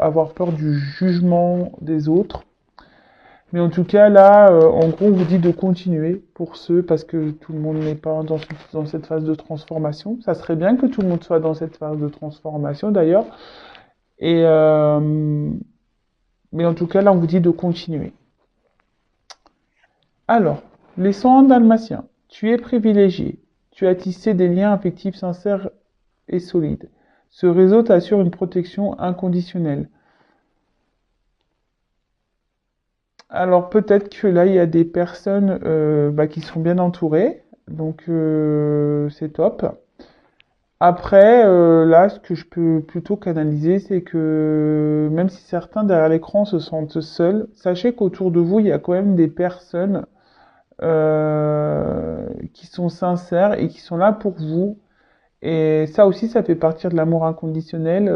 avoir peur du jugement des autres. Mais en tout cas, là, en gros, on vous dit de continuer pour ceux, parce que tout le monde n'est pas dans cette phase de transformation. Ça serait bien que tout le monde soit dans cette phase de transformation, d'ailleurs. Et, mais en tout cas, là, on vous dit de continuer. Alors, les soins dalmatiens. Tu es privilégié. Tu as tissé des liens affectifs sincères et solides. Ce réseau t'assure une protection inconditionnelle. Alors peut-être que là, il y a des personnes qui sont bien entourées, donc c'est top. Après, là, ce que je peux plutôt canaliser, c'est que même si certains derrière l'écran se sentent seuls, sachez qu'autour de vous, il y a quand même des personnes qui sont sincères et qui sont là pour vous. Et ça aussi, ça fait partie de l'amour inconditionnel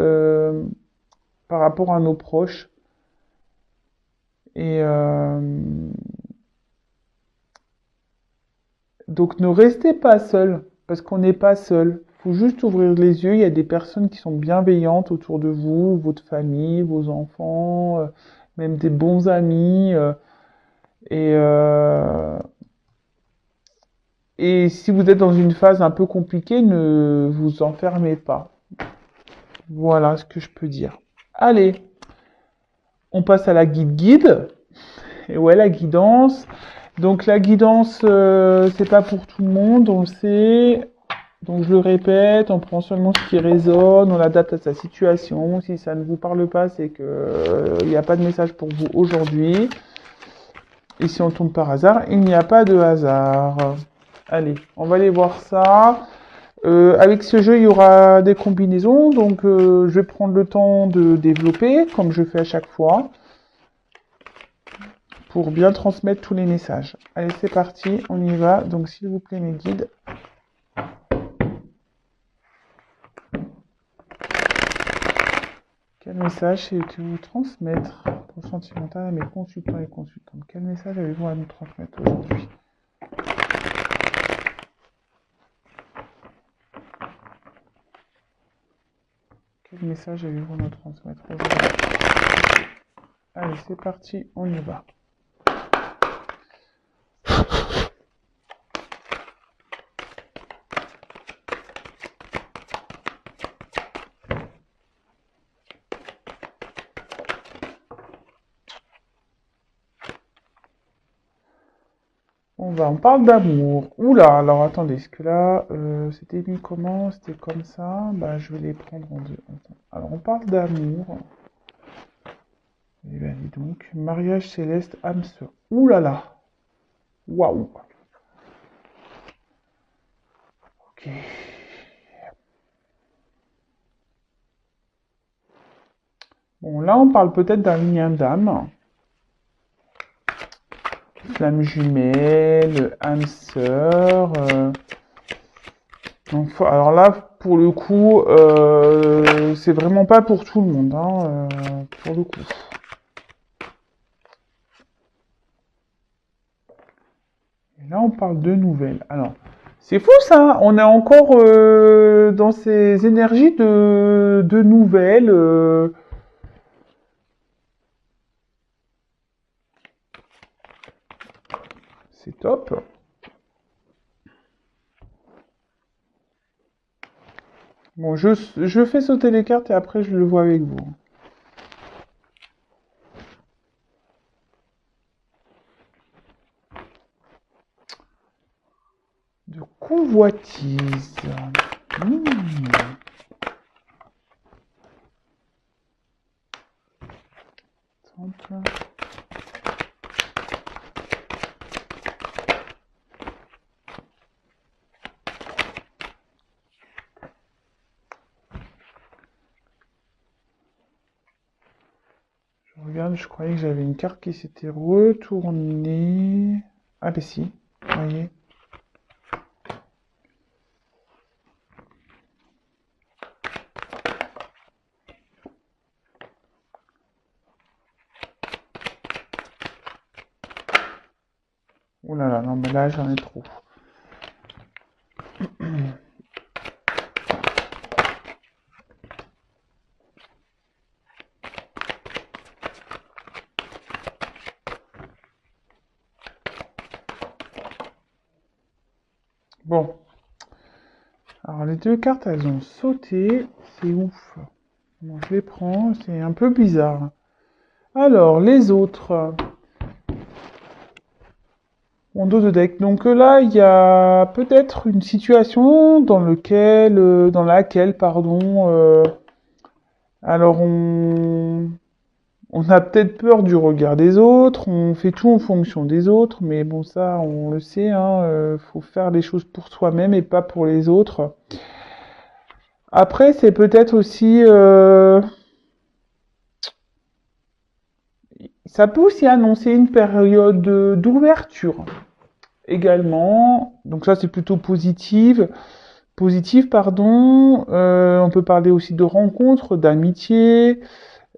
par rapport à nos proches. Et donc ne restez pas seul, parce qu'on n'est pas seul. Il faut juste ouvrir les yeux, il y a des personnes qui sont bienveillantes autour de vous, votre famille, vos enfants, même des bons amis. Et, euh, et si vous êtes dans une phase un peu compliquée, ne vous enfermez pas. Voilà ce que je peux dire. Allez, on passe à la guide. Et ouais, la guidance. Donc la guidance, c'est pas pour tout le monde, on le sait. Donc je le répète, on prend seulement ce qui résonne, on l'adapte à sa situation. Si ça ne vous parle pas, c'est que il n'y a pas de message pour vous aujourd'hui. Et si on tombe par hasard, il n'y a pas de hasard. Allez, on va aller voir ça. Avec ce jeu, il y aura des combinaisons, donc je vais prendre le temps de développer, comme je fais à chaque fois, pour bien transmettre tous les messages. Allez, c'est parti, on y va. Donc s'il vous plaît, mes guides. Quel message avez-vous transmettre pour sentimental à mes consultants et consultantes? Quel message avez-vous à nous transmettre aujourd'hui? Quel message avez-vous à nous transmettre aujourd'hui? Allez, c'est parti, on y va. On parle d'amour. Oula, alors attendez, est-ce que là, c'était mis comment? C'était comme ça. Bah, je vais les prendre en deux. Attends. Alors, on parle d'amour. Eh bien, dis donc. Mariage céleste, âme sœur. Oulala. Là là. Waouh. Ok. Bon, là, on parle peut-être d'un lien d'âme. Flamme jumelle, âme sœur. Donc, alors là, pour le coup, c'est vraiment pas pour tout le monde, hein, pour le coup. Et là, on parle de nouvelles. Alors, c'est fou ça, on est encore dans ces énergies de nouvelles. C'est top. Bon, je fais sauter les cartes et après je le vois avec vous. De convoitise. Temple. Je regarde, je croyais que j'avais une carte qui s'était retournée. Ah ben si, vous voyez. Oh là là, non mais là j'en ai trop. Bon. Alors, les deux cartes, elles ont sauté. C'est ouf. Bon, je les prends. C'est un peu bizarre. Alors, les autres. Mon dos de deck. Donc là, il y a peut-être une situation dans laquelle, pardon, alors on a peut-être peur du regard des autres, on fait tout en fonction des autres, mais bon, ça, on le sait, hein, faut faire les choses pour soi-même et pas pour les autres. Après, c'est peut-être aussi, ça peut aussi annoncer une période d'ouverture également. Donc ça, c'est plutôt positif, pardon. On peut parler aussi de rencontres, d'amitié,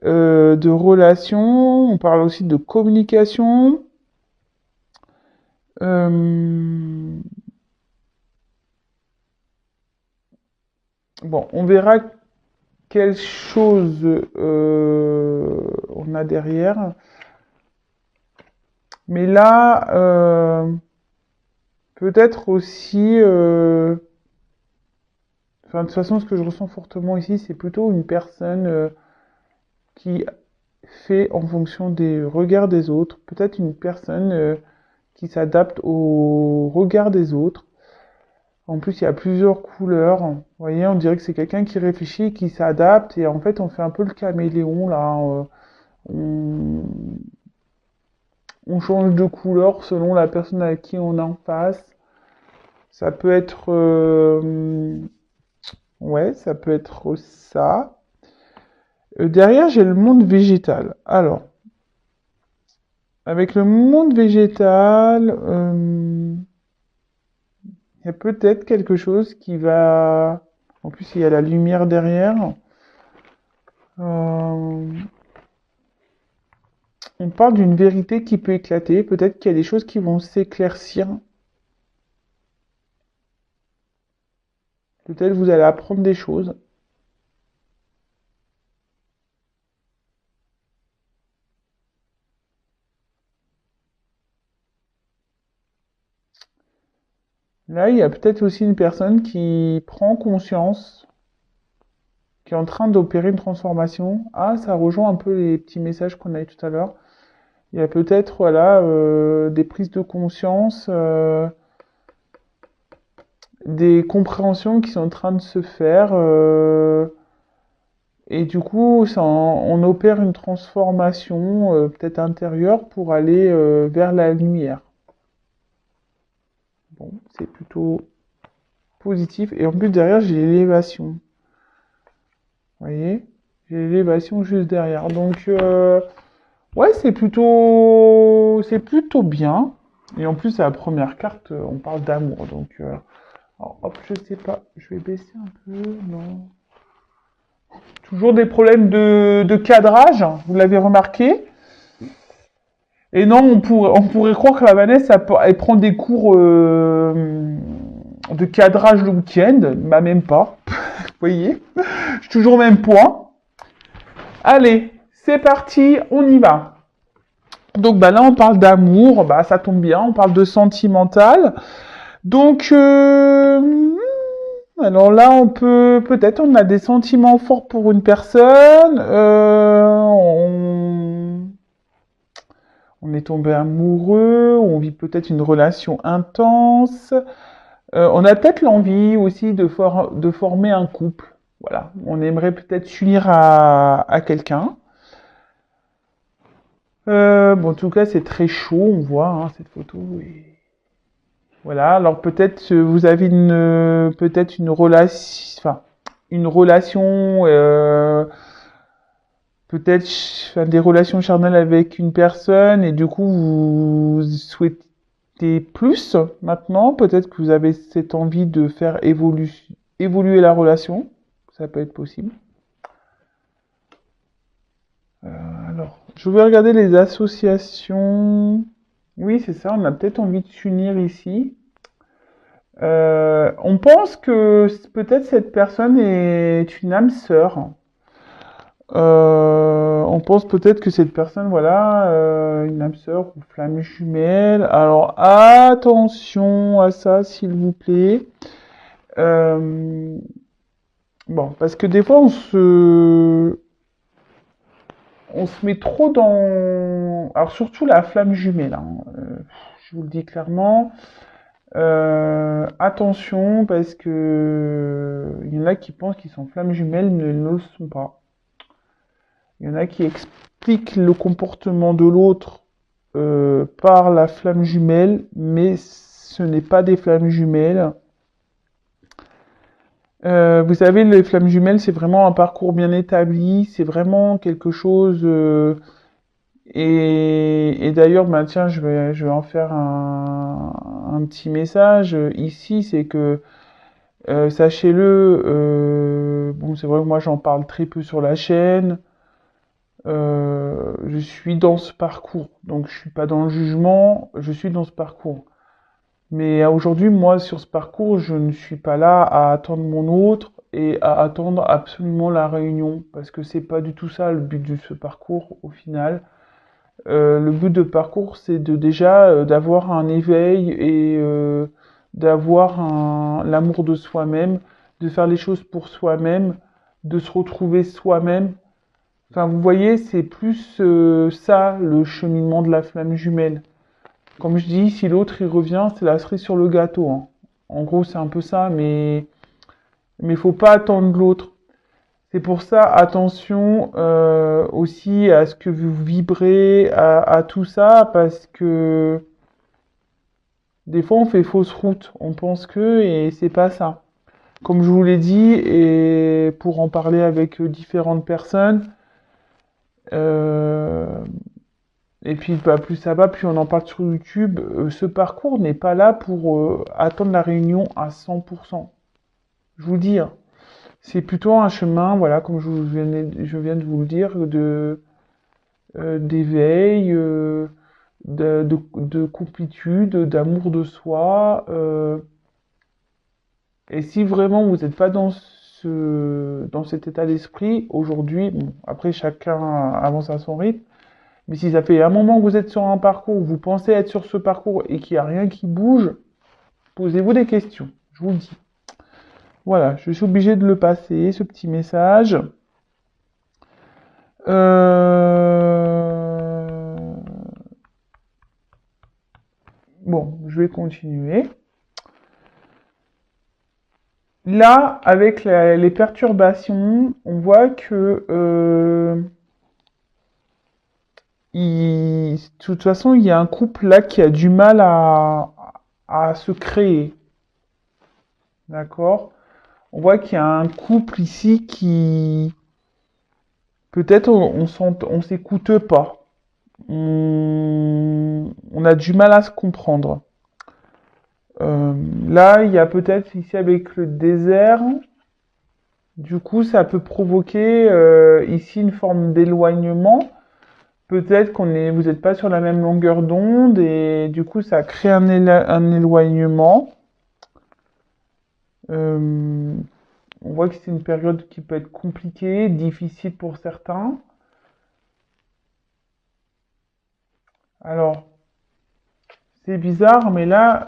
de relations. On parle aussi de communication. Euh, bon, on verra quelle chose on a derrière. Mais là, peut-être aussi, enfin, de toute façon, ce que je ressens fortement ici, c'est plutôt une personne qui fait en fonction des regards des autres. Peut-être une personne qui s'adapte au regard des autres. En plus, il y a plusieurs couleurs. Vous voyez, on dirait que c'est quelqu'un qui réfléchit, qui s'adapte. Et en fait, on fait un peu le caméléon, là. On, on change de couleur selon la personne avec qui on est en face. Ça peut être... ouais, ça peut être ça. Derrière, j'ai le monde végétal. Alors, avec le monde végétal, il y a peut-être quelque chose qui va... En plus, il y a la lumière derrière. Euh, On parle d'une vérité qui peut éclater. Peut-être qu'il y a des choses qui vont s'éclaircir. Peut-être vous allez apprendre des choses. Là, il y a peut-être aussi une personne qui prend conscience, qui est en train d'opérer une transformation. Ah, ça rejoint un peu les petits messages qu'on a eu tout à l'heure. Il y a peut-être, voilà, des prises de conscience, des compréhensions qui sont en train de se faire. Et du coup, on opère une transformation, peut-être intérieure, pour aller vers la lumière. Bon, c'est plutôt positif. Et en plus, derrière, j'ai l'élévation. Vous voyez? J'ai l'élévation juste derrière. Donc, ouais, c'est plutôt bien. Et en plus, à la première carte, on parle d'amour. Donc, alors, hop, je sais pas. Je vais baisser un peu. Non. Toujours des problèmes de cadrage. Vous l'avez remarqué? Et non, on pourrait croire que la Vanessa, elle prend des cours de cadrage le week-end. Bah, même pas. Vous voyez? Je suis toujours au même point. Allez, c'est parti, on y va. Donc bah là on parle d'amour, bah ça tombe bien, on parle de sentimental. Donc alors là peut-être on a des sentiments forts pour une personne, on est tombé amoureux, on vit peut-être une relation intense. On a peut-être l'envie aussi de former un couple. Voilà, on aimerait peut-être s'unir à quelqu'un. Bon, en tout cas, c'est très chaud, on voit hein, cette photo. Et... Voilà, alors peut-être vous avez peut-être une relation, peut-être enfin, des relations charnelles avec une personne et du coup vous souhaitez plus maintenant. Peut-être que vous avez cette envie de faire évoluer la relation. Ça peut être possible. Alors, je vais regarder les associations. Oui, c'est ça, on a peut-être envie de s'unir ici. On pense que peut-être cette personne est une âme sœur. On pense peut-être que cette personne, voilà, une âme sœur ou flamme jumelle. Alors attention à ça, s'il vous plaît. Euh, bon, parce que des fois on se met trop dans, alors surtout la flamme jumelle, hein, je vous le dis clairement. Attention parce que il y en a qui pensent qu'ils sont flammes jumelles, mais ils ne le sont pas. Il y en a qui expliquent le comportement de l'autre par la flamme jumelle, mais ce n'est pas des flammes jumelles. Vous savez, les flammes jumelles, c'est vraiment un parcours bien établi, c'est vraiment quelque chose. Et d'ailleurs, bah, tiens, je vais en faire un petit message ici, c'est que sachez-le, bon, c'est vrai que moi j'en parle très peu sur la chaîne. Je suis dans ce parcours, donc je suis pas dans le jugement, je suis dans ce parcours. Mais aujourd'hui, moi, sur ce parcours, je ne suis pas là à attendre mon autre et à attendre absolument la réunion, parce que c'est pas du tout ça le but de ce parcours au final. Le but de parcours, c'est de déjà d'avoir un éveil et d'avoir l'amour de soi-même, de faire les choses pour soi-même, de se retrouver soi-même. Enfin, vous voyez, c'est plus ça le cheminement de la flamme jumelle. Comme je dis, si l'autre il revient, c'est la cerise sur le gâteau, hein. En gros, c'est un peu ça, mais faut pas attendre l'autre. C'est pour ça, attention aussi à ce que vous vibrez, à tout ça, parce que des fois on fait fausse route, on pense que, et c'est pas ça. Comme je vous l'ai dit, et pour en parler avec différentes personnes, euh, et puis bah, plus ça va, plus on en parle sur YouTube, ce parcours n'est pas là pour attendre la réunion à 100%. Je vous le dis, hein. C'est plutôt un chemin, voilà, comme je viens de vous le dire, d'éveil, de complétude, d'amour de soi. Et si vraiment vous n'êtes pas dans cet état d'esprit, aujourd'hui, bon, après chacun avance à son rythme, mais si ça fait un moment que vous êtes sur un parcours, vous pensez être sur ce parcours et qu'il n'y a rien qui bouge, posez-vous des questions, je vous le dis. Voilà, je suis obligé de le passer, ce petit message. Bon, je vais continuer. Là, avec les perturbations, on voit que de toute façon, il y a un couple là qui a du mal à se créer. D'accord? On voit qu'il y a un couple ici qui peut-être on s'écoute pas. On a du mal à se comprendre. Là, il y a peut-être ici avec le désert, du coup, ça peut provoquer ici une forme d'éloignement. Peut-être vous n'êtes pas sur la même longueur d'onde et du coup, ça crée un éloignement. Euh, on voit que c'est une période qui peut être compliquée, difficile pour certains. Alors, c'est bizarre, mais là,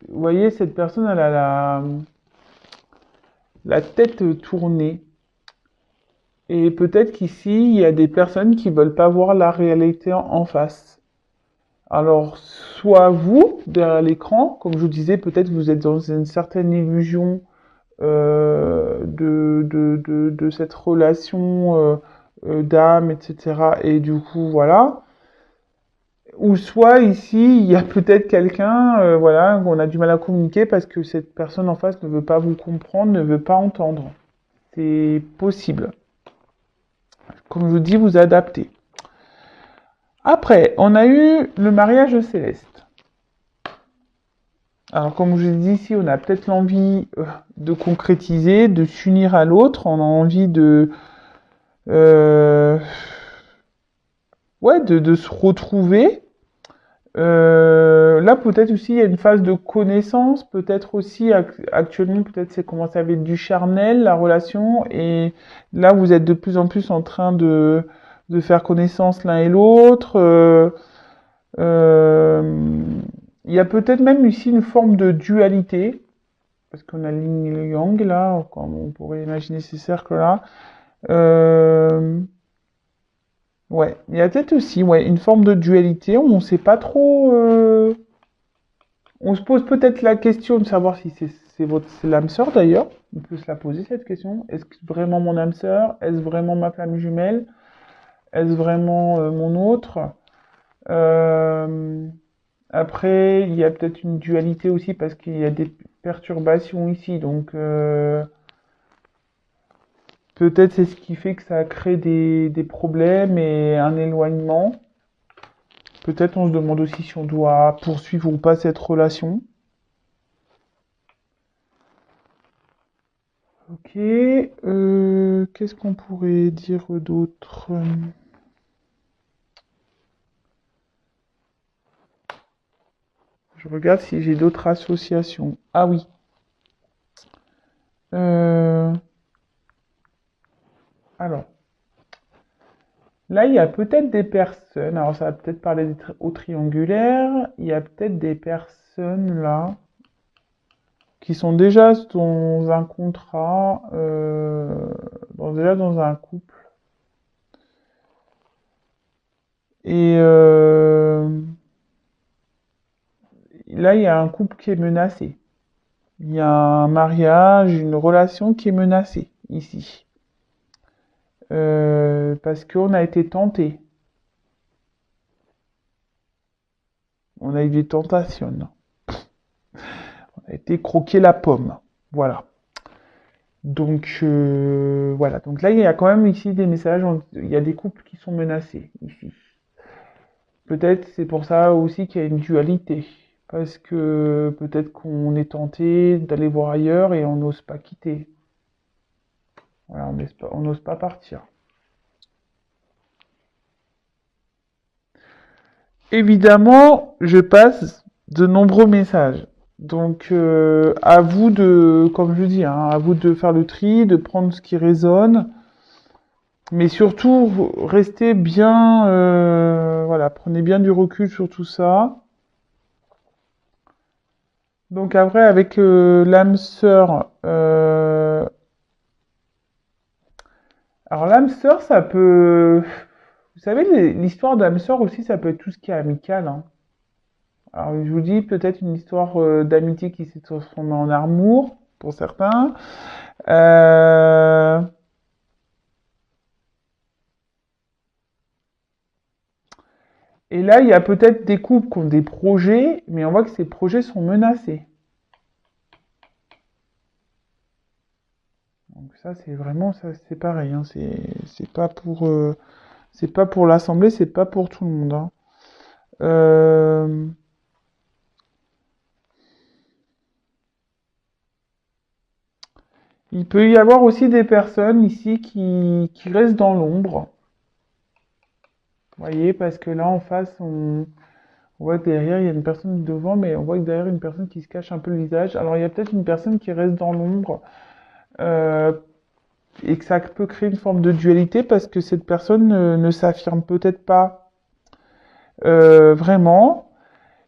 vous voyez, cette personne, elle a la tête tournée. Et peut-être qu'ici, il y a des personnes qui veulent pas voir la réalité en face. Alors, soit vous, derrière l'écran, comme je vous disais, peut-être vous êtes dans une certaine illusion de cette relation d'âme, etc. Et du coup, voilà. Ou soit ici, il y a peut-être quelqu'un, voilà, qu'on a du mal à communiquer parce que cette personne en face ne veut pas vous comprendre, ne veut pas entendre. C'est possible. Comme je vous dis, vous adaptez. Après, on a eu le mariage céleste. Alors, comme je vous dis ici, on a peut-être l'envie de concrétiser, de s'unir à l'autre. On a envie euh, de se retrouver. Là, peut-être aussi, il y a une phase de connaissance. Peut-être aussi, actuellement, peut-être c'est commencé avec du charnel, la relation. Et là, vous êtes de plus en plus en train de faire connaissance l'un et l'autre. Euh, il y a peut-être même ici une forme de dualité, parce qu'on a le yin et le yang là, comme on pourrait imaginer ces cercles-là. Euh, ouais, il y a peut-être aussi ouais, une forme de dualité, on ne sait pas trop. On se pose peut-être la question de savoir si c'est l'âme sœur d'ailleurs. On peut se la poser cette question. Est-ce que c'est vraiment mon âme sœur? Est-ce vraiment ma flamme jumelle? Est-ce vraiment mon autre? Euh, Après, il y a peut-être une dualité aussi parce qu'il y a des perturbations ici. Donc, peut-être c'est ce qui fait que ça crée des problèmes et un éloignement. Peut-être on se demande aussi si on doit poursuivre ou pas cette relation. Ok, qu'est-ce qu'on pourrait dire d'autre? Je regarde si j'ai d'autres associations. Ah oui. Euh, alors, là, il y a peut-être des personnes, alors ça va peut-être parler au triangulaire, il y a peut-être des personnes là qui sont déjà dans un contrat, déjà dans un couple. Et là, il y a un couple qui est menacé. Il y a un mariage, une relation qui est menacée ici. Parce qu'on a été tenté. On a eu des tentations. On a été croquer la pomme. Voilà. Donc voilà. Donc là, il y a quand même ici des messages. Il y a des couples qui sont menacés ici. Peut-être c'est pour ça aussi qu'il y a une dualité. Parce que peut-être qu'on est tenté d'aller voir ailleurs et on n'ose pas quitter. Voilà, on n'ose pas partir. Évidemment, je passe de nombreux messages. Donc, à vous de, comme je dis, hein, à vous de faire le tri, de prendre ce qui résonne, mais surtout, restez bien, voilà, prenez bien du recul sur tout ça. Donc après, avec l'âme sœur, alors l'âme sœur, ça peut, vous savez, l'histoire d'âme sœur aussi, ça peut être tout ce qui est amical, hein. Alors, je vous dis peut-être une histoire d'amitié qui s'est transformée en amour pour certains. Euh, et là, il y a peut-être des couples qui ont des projets, mais on voit que ces projets sont menacés. Donc ça, c'est vraiment, ça, c'est pareil, hein, c'est pas pour l'assemblée, c'est pas pour tout le monde, hein. Euh, il peut y avoir aussi des personnes ici qui restent dans l'ombre. Vous voyez, parce que là, en face, on voit que derrière, il y a une personne devant, mais on voit que derrière, une personne qui se cache un peu le visage. Alors, il y a peut-être une personne qui reste dans l'ombre, euh, et que ça peut créer une forme de dualité parce que cette personne ne s'affirme peut-être pas vraiment.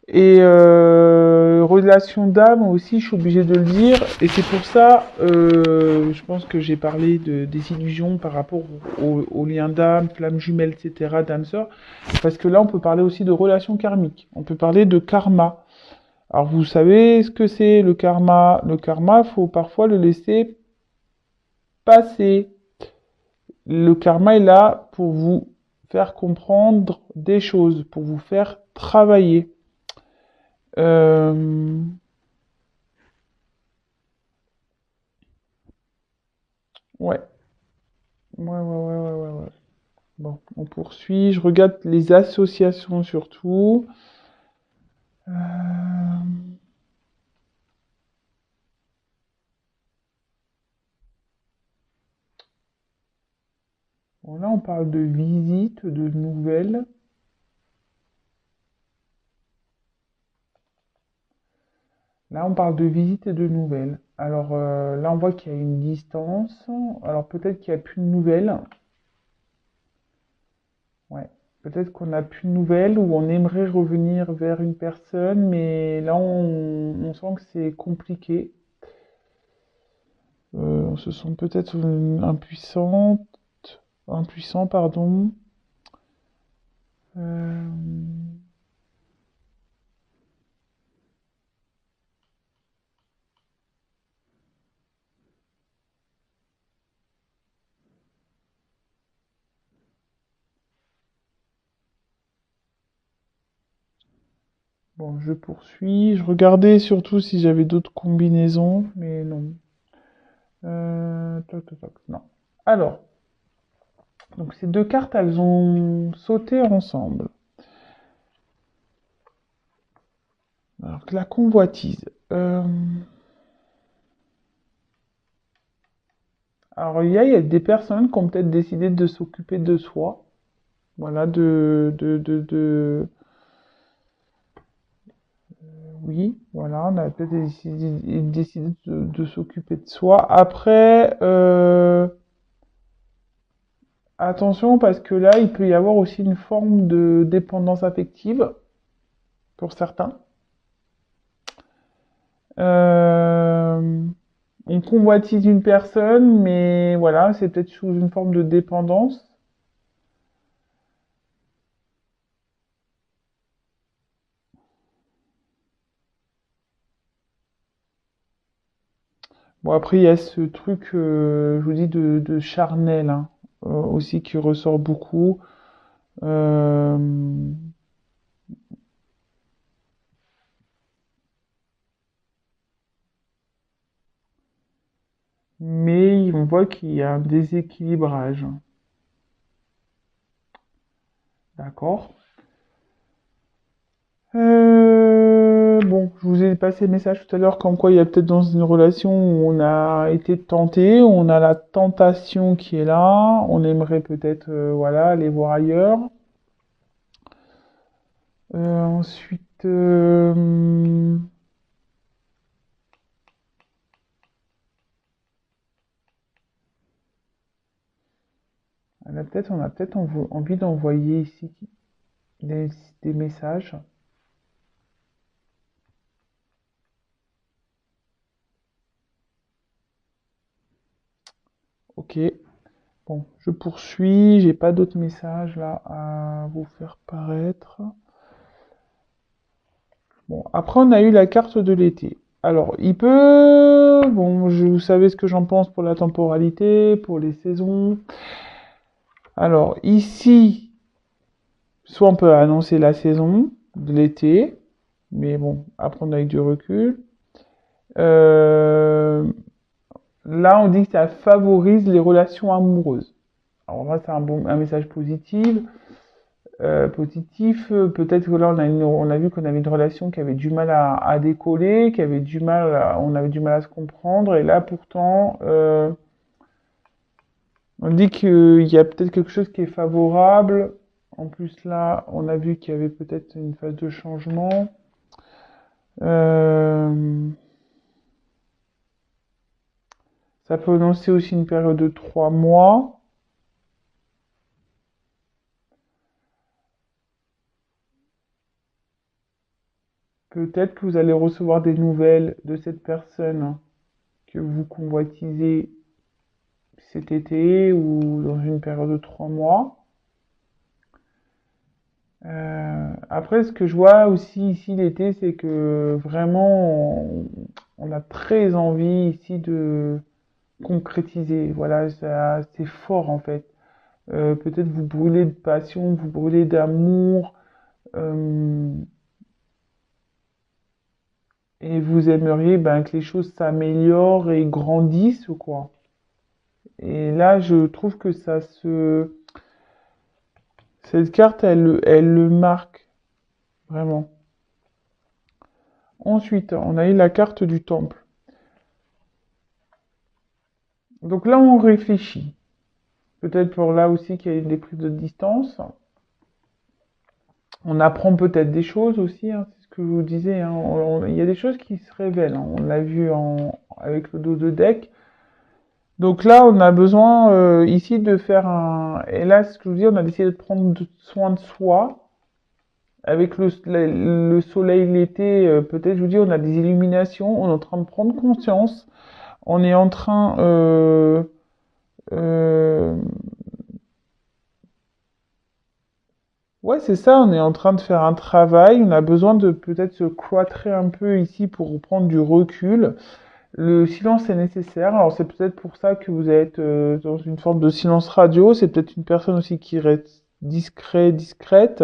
Et relation d'âme aussi, je suis obligée de le dire. Et c'est pour ça, je pense que j'ai parlé des illusions par rapport aux liens d'âme, flamme jumelle, etc., d'âme sœur. Parce que là, on peut parler aussi de relations karmiques. On peut parler de karma. Alors, vous savez ce que c'est le karma? Le karma, il faut parfois le laisser passer. Le karma est là pour vous faire comprendre des choses, pour vous faire travailler. Euh, ouais. Ouais. Bon, on poursuit. Je regarde les associations surtout. Bon, là, on parle de visites, de nouvelles. Là, on parle de visites et de nouvelles. Alors là, on voit qu'il y a une distance. Alors peut-être qu'il n'y a plus de nouvelles. Ouais. Peut-être qu'on n'a plus de nouvelles ou on aimerait revenir vers une personne, mais là, on sent que c'est compliqué. On se sent peut-être impuissant, pardon. Euh, Bon, je poursuis. Je regardais surtout si j'avais d'autres combinaisons, mais non. Toc, toc, toc, non. Alors, donc ces deux cartes, elles ont sauté ensemble. Alors que la convoitise. Alors il y a des personnes qui ont peut-être décidé de s'occuper de soi. Voilà, oui, voilà, on a peut-être décidé de s'occuper de soi. Après, attention parce que là, il peut y avoir aussi une forme de dépendance affective pour certains. Euh, on convoitise une personne, mais voilà, c'est peut-être sous une forme de dépendance. Bon, après, il y a ce truc, je vous dis, de charnel, hein, aussi qui ressort beaucoup. Euh, mais on voit qu'il y a un déséquilibrage. D'accord? Bon, je vous ai passé le message tout à l'heure comme quoi il y a peut-être dans une relation où on a été tenté, on a la tentation qui est là, on aimerait peut-être voilà, aller voir ailleurs. Ensuite, on a peut-être envie d'envoyer ici des, des messages. Ok. Bon, je poursuis. J'ai pas d'autres messages là à vous faire paraître. Bon, après on a eu la carte de l'été. Alors, bon, vous savez ce que j'en pense pour la temporalité, pour les saisons. Alors, ici, soit on peut annoncer la saison de l'été, mais bon, à prendre avec du recul. Euh, Là, on dit que ça favorise les relations amoureuses. Alors là, c'est un message positif. Peut-être que là, on a vu qu'on avait une relation qui avait du mal à décoller, on avait du mal à se comprendre. Et là, pourtant, on dit qu'il y a peut-être quelque chose qui est favorable. En plus, là, on a vu qu'il y avait peut-être une phase de changement. Euh, Ça peut annoncer aussi une période de 3 mois. Peut-être que vous allez recevoir des nouvelles de cette personne que vous convoitisez cet été ou dans une période de 3 mois. Après, ce que je vois aussi ici l'été, c'est que vraiment, on a très envie ici de concrétiser. Voilà, c'est fort en fait. Peut-être vous brûlez de passion, vous brûlez d'amour, euh, et vous aimeriez ben, que les choses s'améliorent et grandissent, quoi. Et là, je trouve que cette carte, elle le marque, vraiment. Ensuite, on a eu la carte du temple. Donc là, on réfléchit. Peut-être pour là aussi qu'il y a des prises de distance. On apprend peut-être des choses aussi, hein, c'est ce que je vous disais. Hein. Il y a des choses qui se révèlent. Hein. On l'a vu avec le dos de deck. Donc là, on a besoin ici de faire un... Et là, ce que je vous dis, on a décidé de prendre soin de soi. Avec le soleil l'été, peut-être, je vous dis, on a des illuminations, on est en train de prendre conscience. On est en train... euh, ouais, c'est ça, on est en train de faire un travail. On a besoin de peut-être se cloîtrer un peu ici pour prendre du recul. Le silence est nécessaire. Alors c'est peut-être pour ça que vous êtes dans une forme de silence radio. C'est peut-être une personne aussi qui reste discrète.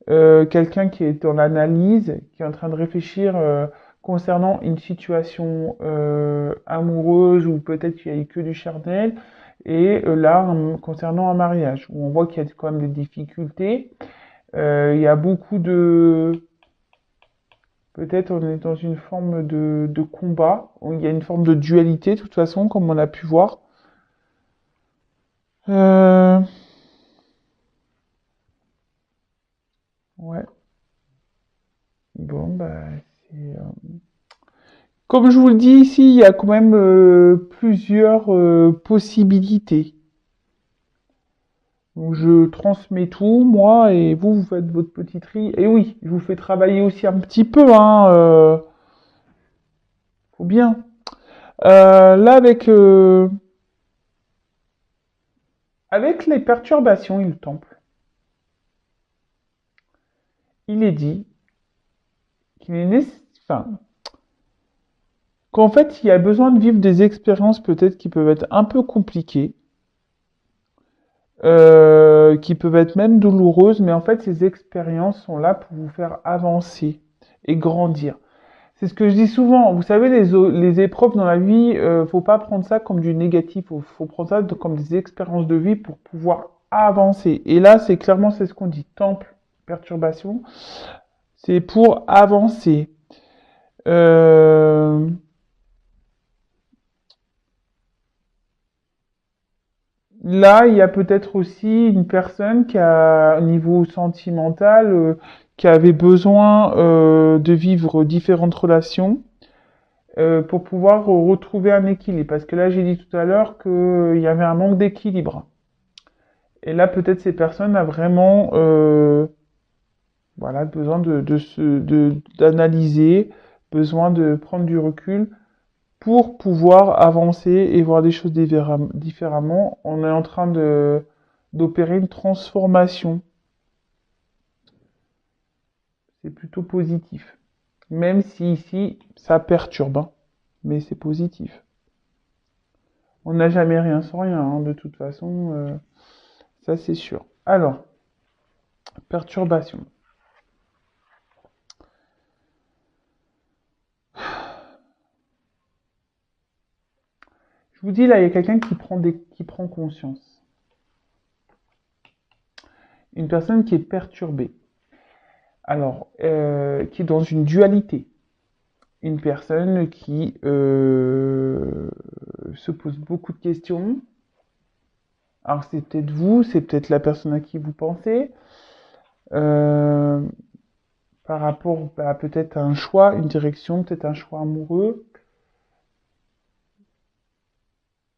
Quelqu'un qui est dans l'analyse, qui est en train de réfléchir concernant une situation amoureuse ou peut-être qu'il n'y a eu que du charnel. Et là, concernant un mariage, où on voit qu'il y a quand même des difficultés. Il y a beaucoup de... Peut-être on est dans une forme de combat, où il y a une forme de dualité, de toute façon, comme on a pu voir. Euh, ouais, bon, bah, c'est... Comme je vous le dis ici, il y a quand même plusieurs possibilités. Donc je transmets tout, moi, et vous faites votre petit tri. Et oui, je vous fais travailler aussi un petit peu, hein, faut bien. Là, avec les perturbations et le temple, il est dit qu'il est nécessaire, enfin, qu'en fait, il y a besoin de vivre des expériences peut-être qui peuvent être un peu compliquées, qui peuvent être même douloureuses, mais en fait, ces expériences sont là pour vous faire avancer et grandir. C'est ce que je dis souvent. Vous savez, les épreuves dans la vie, faut pas prendre ça comme du négatif. Faut prendre ça comme des expériences de vie pour pouvoir avancer. Et là, c'est clairement, c'est ce qu'on dit. Temple, perturbation, c'est pour avancer. Euh, Là, il y a peut-être aussi une personne qui a, au niveau sentimental, qui avait besoin de vivre différentes relations pour pouvoir retrouver un équilibre. Parce que là, j'ai dit tout à l'heure qu'il y avait un manque d'équilibre. Et là, peut-être ces personnes ont vraiment voilà, besoin d'analyser, besoin de prendre du recul pour pouvoir avancer et voir des choses différemment. On est en train d'opérer une transformation. C'est plutôt positif. Même si ici, ça perturbe, hein, mais c'est positif. On n'a jamais rien sans rien, hein, de toute façon, ça c'est sûr. Alors, perturbation. Je vous dis là, il y a quelqu'un qui prend conscience. Une personne qui est perturbée. Alors, qui est dans une dualité. Une personne qui se pose beaucoup de questions. Alors, c'est peut-être vous, c'est peut-être la personne à qui vous pensez. Euh, Par rapport à peut-être un choix, une direction, peut-être un choix amoureux.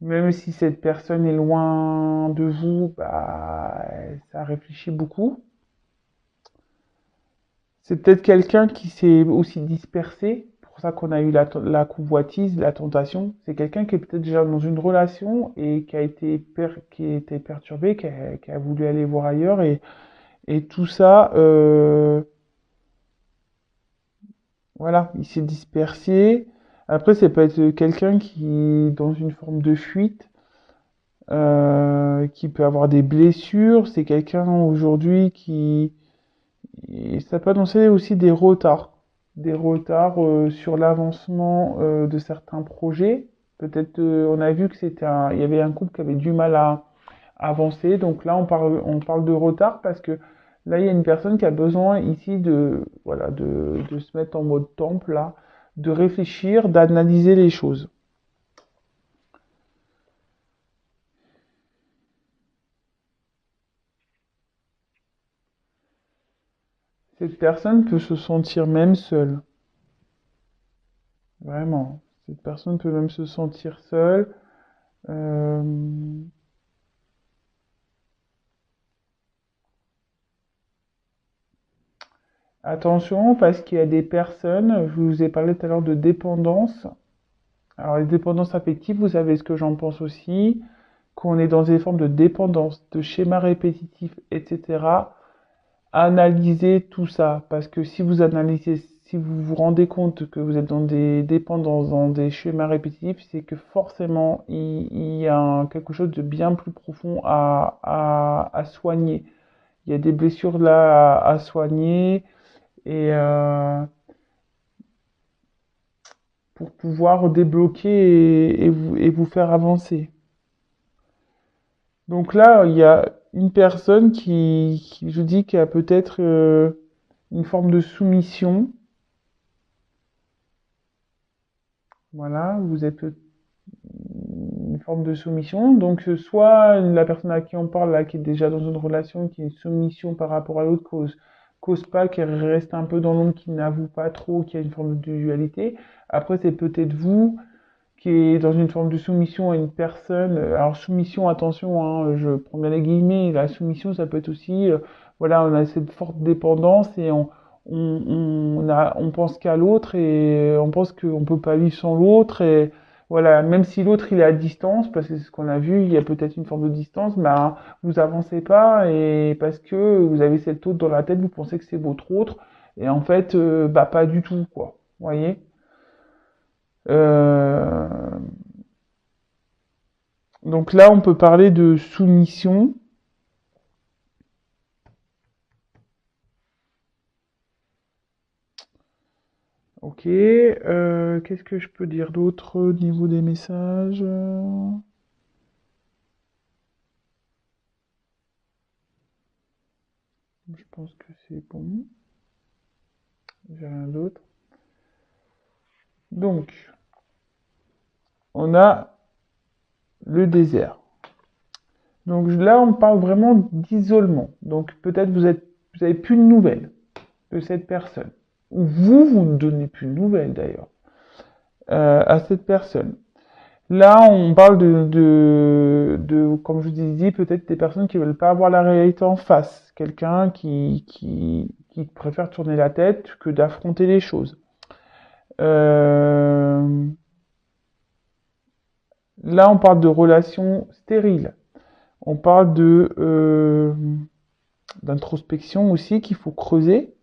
Même si cette personne est loin de vous, bah, ça réfléchit beaucoup. C'est peut-être quelqu'un qui s'est aussi dispersé. Pour ça qu'on a eu la convoitise, la tentation. C'est quelqu'un qui est peut-être déjà dans une relation et qui a été, qui a été perturbé, qui a voulu aller voir ailleurs. Et tout ça, voilà, il s'est dispersé. Après, ça peut être quelqu'un qui est dans une forme de fuite, qui peut avoir des blessures. C'est quelqu'un aujourd'hui qui... Et ça peut annoncer aussi des retards sur l'avancement de certains projets. Peut-être, on a vu que il y avait un couple qui avait du mal à avancer. Donc là, on parle de retard parce que là, il y a une personne qui a besoin ici voilà, de se mettre en mode temple là, de réfléchir, d'analyser les choses. Cette personne peut se sentir même seule. Vraiment. Cette personne peut même se sentir seule. Euh, Attention, parce qu'il y a des personnes, je vous ai parlé tout à l'heure de dépendance. Alors, les dépendances affectives, vous savez ce que j'en pense aussi, qu'on est dans des formes de dépendance, de schémas répétitifs, etc. Analysez tout ça, parce que si vous analysez, si vous vous rendez compte que vous êtes dans des dépendances, dans des schémas répétitifs, c'est que forcément, il y a quelque chose de bien plus profond à soigner. Il y a des blessures là à soigner et pour pouvoir débloquer et vous faire avancer. Donc là, il y a une personne qui je dis, qui a peut-être une forme de soumission. Voilà, vous êtes une forme de soumission. Donc, soit la personne à qui on parle, là, qui est déjà dans une relation, qui est une soumission par rapport à l'autre, cause pas, qui reste un peu dans l'ombre, qui n'avoue pas trop, qui a une forme de dualité. Après, c'est peut-être vous qui est dans une forme de soumission à une personne. Alors, soumission, attention, hein, je prends bien les guillemets, la soumission, ça peut être aussi, voilà, on a cette forte dépendance et on pense qu'à l'autre et on pense qu'on peut pas vivre sans l'autre et voilà, même si l'autre il est à distance, parce que c'est ce qu'on a vu, il y a peut-être une forme de distance, bah, vous avancez pas et parce que vous avez cet autre dans la tête, vous pensez que c'est votre autre et en fait, bah, pas du tout, quoi. Vous voyez? Euh, Donc là, on peut parler de soumission. Ok. Qu'est-ce que je peux dire d'autre au niveau des messages? Je pense que c'est bon. J'ai rien d'autre. Donc, on a le désert. Donc là, on parle vraiment d'isolement. Donc peut-être vous avez plus de nouvelles de cette personne. Ou vous ne donnez plus de nouvelles d'ailleurs à cette personne. Là, on parle comme je vous disais, peut-être des personnes qui veulent pas avoir la réalité en face. Quelqu'un qui préfère tourner la tête que d'affronter les choses. Euh, Là, on parle de relations stériles. On parle d'introspection aussi qu'il faut creuser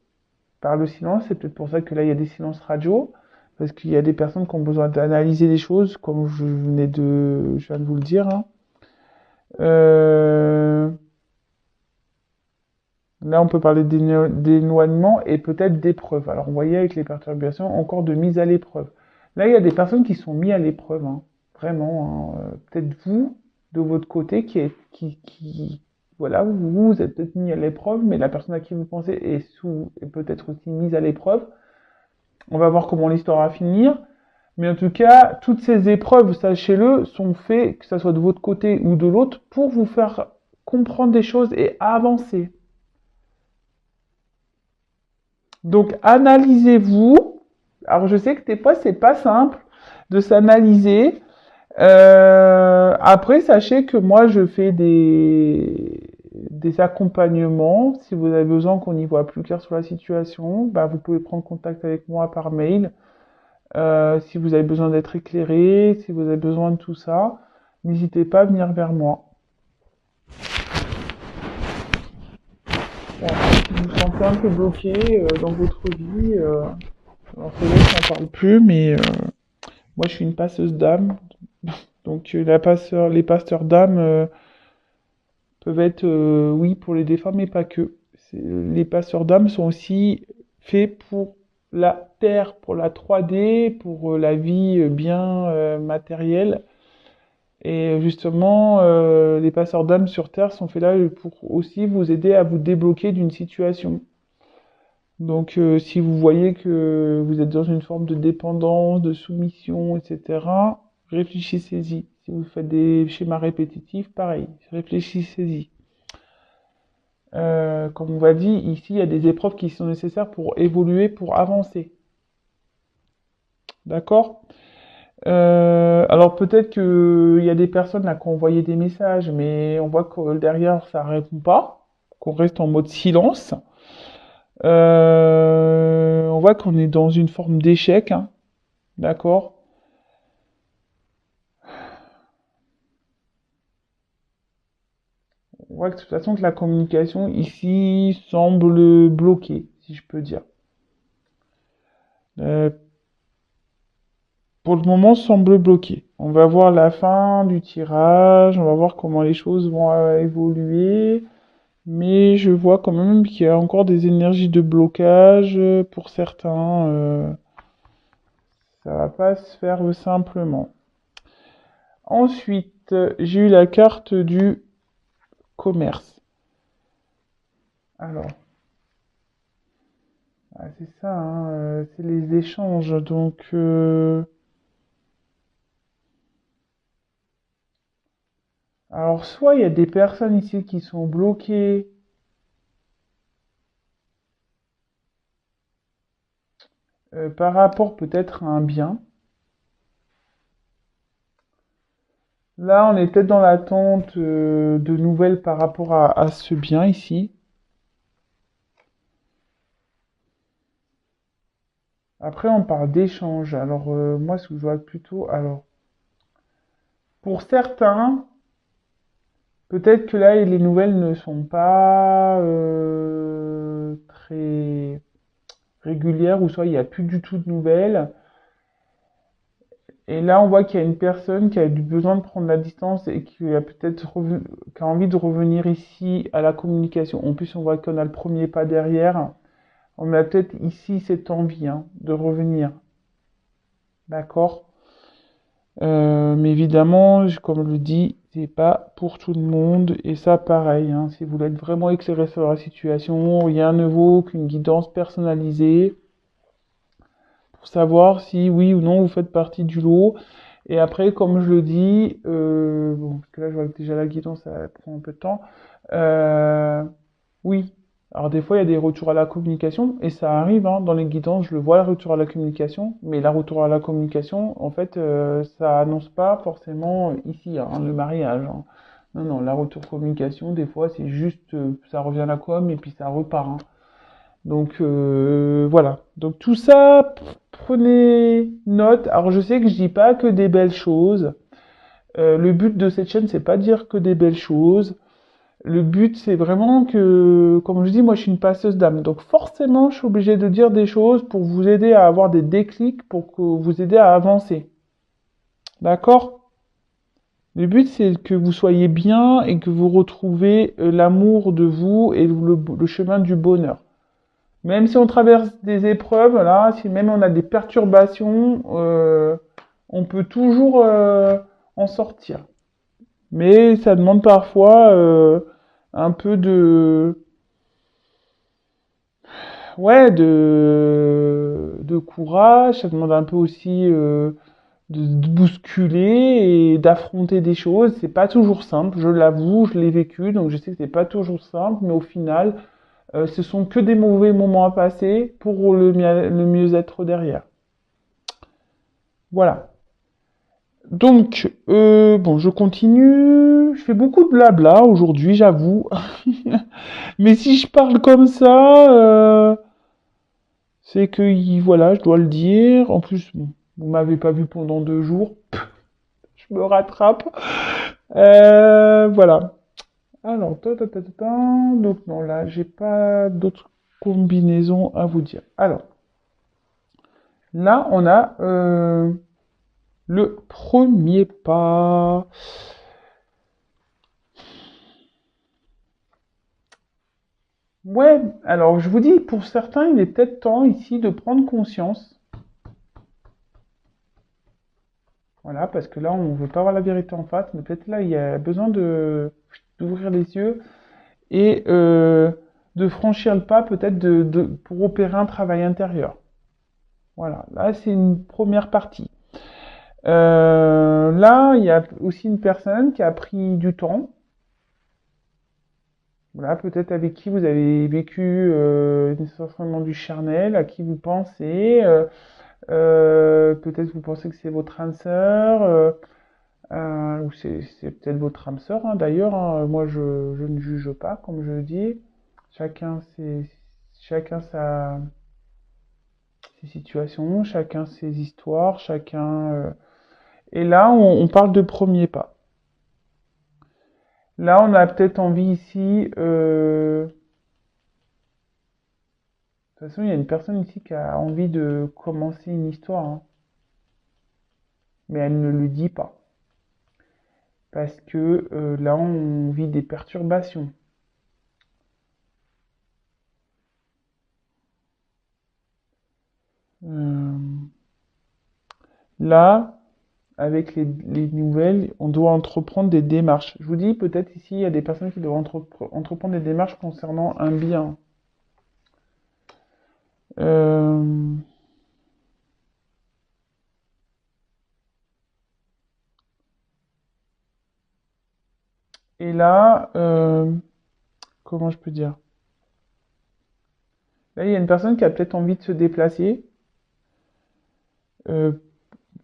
par le silence. C'est peut-être pour ça que là, il y a des silences radio. Parce qu'il y a des personnes qui ont besoin d'analyser les choses, comme je viens de vous le dire, hein. Euh, Là, on peut parler d'éloignement et peut-être d'épreuve. Alors, vous voyez, avec les perturbations, encore de mise à l'épreuve. Là, il y a des personnes qui sont mises à l'épreuve, hein. Vraiment, hein. Peut-être vous, de votre côté, voilà, vous êtes peut-être mis à l'épreuve, mais la personne à qui vous pensez est peut-être aussi mise à l'épreuve. On va voir comment l'histoire va finir. Mais en tout cas, toutes ces épreuves, sachez-le, sont faites, que ce soit de votre côté ou de l'autre, pour vous faire comprendre des choses et avancer. Donc, analysez-vous. Alors, je sais que des fois, c'est pas simple de s'analyser. Après, sachez que moi, je fais des accompagnements. Si vous avez besoin qu'on y voit plus clair sur la situation, bah, vous pouvez prendre contact avec moi par mail. Si vous avez besoin d'être éclairé, si vous avez besoin de tout ça, n'hésitez pas à venir vers moi. Voilà. Si vous vous sentez un peu bloqué dans votre vie, alors c'est vrai que j'en parle plus, mais moi je suis une passeuse d'âme. Donc les passeurs d'âme peuvent être, oui, pour les défunts, mais pas que. Les passeurs d'âme sont aussi faits pour la terre, pour la 3D, pour la vie bien matérielle. Et justement, les passeurs d'âme sur Terre sont faits là pour aussi vous aider à vous débloquer d'une situation. Donc, si vous voyez que vous êtes dans une forme de dépendance, de soumission, etc., réfléchissez-y. Si vous faites des schémas répétitifs, pareil, réfléchissez-y. Comme on va dire, ici, il y a des épreuves qui sont nécessaires pour évoluer, pour avancer. D'accord? Alors peut-être qu'il y a des personnes là qui ont envoyé des messages, mais on voit que derrière ça répond pas, qu'on reste en mode silence. On voit qu'on est dans une forme d'échec, hein, d'accord? On voit que de toute façon que la communication ici semble bloquée, si je peux dire. Euh, pour le moment, semble bloquée. On va voir la fin du tirage, on va voir comment les choses vont évoluer. Mais je vois quand même qu'il y a encore des énergies de blocage pour certains. Ça va pas se faire simplement. Ensuite, j'ai eu la carte du commerce. Alors, c'est ça, hein, c'est les échanges. Donc, alors soit il y a des personnes ici qui sont bloquées par rapport peut-être à un bien. Là, on est peut-être dans l'attente de nouvelles par rapport à ce bien ici. Après, on parle d'échange. Alors, moi, ce que je vois plutôt, alors, pour certains, peut-être que là, les nouvelles ne sont pas très régulières, ou soit il n'y a plus du tout de nouvelles. Et là, on voit qu'il y a une personne qui a du besoin de prendre la distance et qui a qui a envie de revenir ici à la communication. En plus, on voit qu'on a le premier pas derrière. On a peut-être ici cette envie, hein, de revenir. D'accord? Mais évidemment, comme je le dis, c'est pas pour tout le monde. Et ça, pareil, hein, si vous voulez être vraiment éclairé sur la situation, rien ne vaut qu'une guidance personnalisée pour savoir si oui ou non vous faites partie du lot. Et après, comme je le dis, bon, parce que là, je vois que déjà la guidance, ça prend un peu de temps. Euh, oui. Alors des fois, il y a des retours à la communication, et ça arrive, hein, dans les guidances, je le vois, le retour à la communication, mais la retour à la communication, en fait, ça annonce pas forcément ici, hein, le mariage, hein. Non, non, la retour communication, des fois, c'est juste, ça revient à la com, et puis ça repart, hein. Donc voilà. Donc tout ça, prenez note. Alors je sais que je dis pas que des belles choses. Le but de cette chaîne, c'est pas de dire que des belles choses. Le but, c'est vraiment que, comme je dis, moi, je suis une passeuse d'âme. Donc, forcément, je suis obligée de dire des choses pour vous aider à avoir des déclics, pour que vous aider à avancer. D'accord? Le but, c'est que vous soyez bien et que vous retrouvez l'amour de vous et le chemin du bonheur. Même si on traverse des épreuves, là, si même on a des perturbations, on peut toujours en sortir. Mais ça demande parfois un peu ouais, de courage, ça demande un peu aussi de bousculer et d'affronter des choses. C'est pas toujours simple, je l'avoue, je l'ai vécu, donc je sais que c'est pas toujours simple, mais au final, ce sont que des mauvais moments à passer pour le mieux-être derrière. Voilà. Donc, bon, je continue. Je fais beaucoup de blabla aujourd'hui, j'avoue. Mais si je parle comme ça, c'est que, voilà, je dois le dire. En plus, bon, vous m'avez pas vu pendant 2 jours. Je me rattrape. Voilà. Alors, donc non, là, j'ai pas d'autres combinaisons à vous dire. Alors, là, on a le premier pas. Ouais, alors je vous dis, pour certains, il est peut-être temps ici de prendre conscience. Voilà, parce que là, on ne veut pas voir la vérité en face, mais peut-être là, il y a besoin d'ouvrir les yeux et de franchir le pas, peut-être pour opérer un travail intérieur. Voilà, là, c'est une première partie. Là, il y a aussi une personne qui a pris du temps. Voilà, peut-être avec qui vous avez vécu nécessairement du charnel, à qui vous pensez. Peut-être vous pensez que c'est votre âme sœur, ou c'est peut-être votre âme sœur, hein, d'ailleurs. Hein. Moi, je ne juge pas, comme je le dis. Chacun chacun ses situations, chacun ses histoires, chacun. Et là, on parle de premier pas. Là, on a peut-être envie ici. De toute façon, il y a une personne ici qui a envie de commencer une histoire, hein, mais elle ne le dit pas. Parce que là, on vit des perturbations. Euh, Là, avec les nouvelles, on doit entreprendre des démarches. Je vous dis, peut-être ici, il y a des personnes qui doivent entreprendre des démarches concernant un bien. Euh, et là, comment je peux dire? Là, il y a une personne qui a peut-être envie de se déplacer, euh,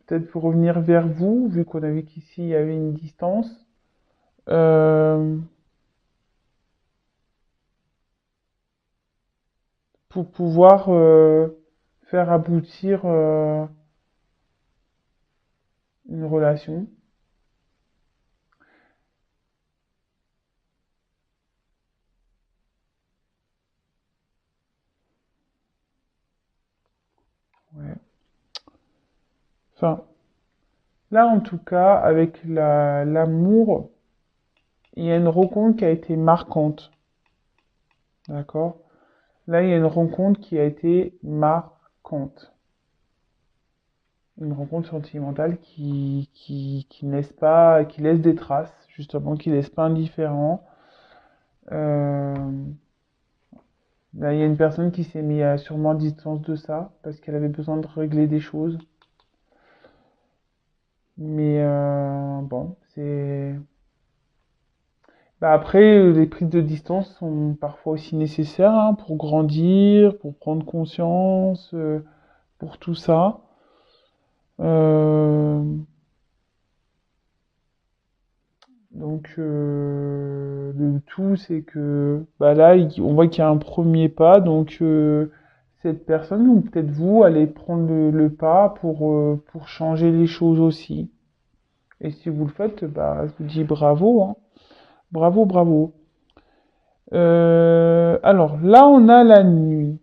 peut-être pour revenir vers vous, vu qu'on a vu qu'ici, il y avait une distance. Euh, pour pouvoir faire aboutir une relation. Ouais. Enfin, là en tout cas, avec l'amour, il y a une rencontre qui a été marquante. D'accord? Là, il y a une rencontre qui a été marquante. Une rencontre sentimentale qui ne laisse pas, qui laisse des traces, justement, qui laisse pas indifférent. Euh, Là, il y a une personne qui s'est mise à sûrement à distance de ça, parce qu'elle avait besoin de régler des choses. Mais bon, c'est. Bah après, les prises de distance sont parfois aussi nécessaires, hein, pour grandir, pour prendre conscience, pour tout ça. Euh, le tout, c'est que bah là, on voit qu'il y a un premier pas. Donc, cette personne, ou peut-être vous, allez prendre le pas pour changer les choses aussi. Et si vous le faites, bah, je vous dis bravo, hein. Bravo, bravo. Alors là, on a la nuit.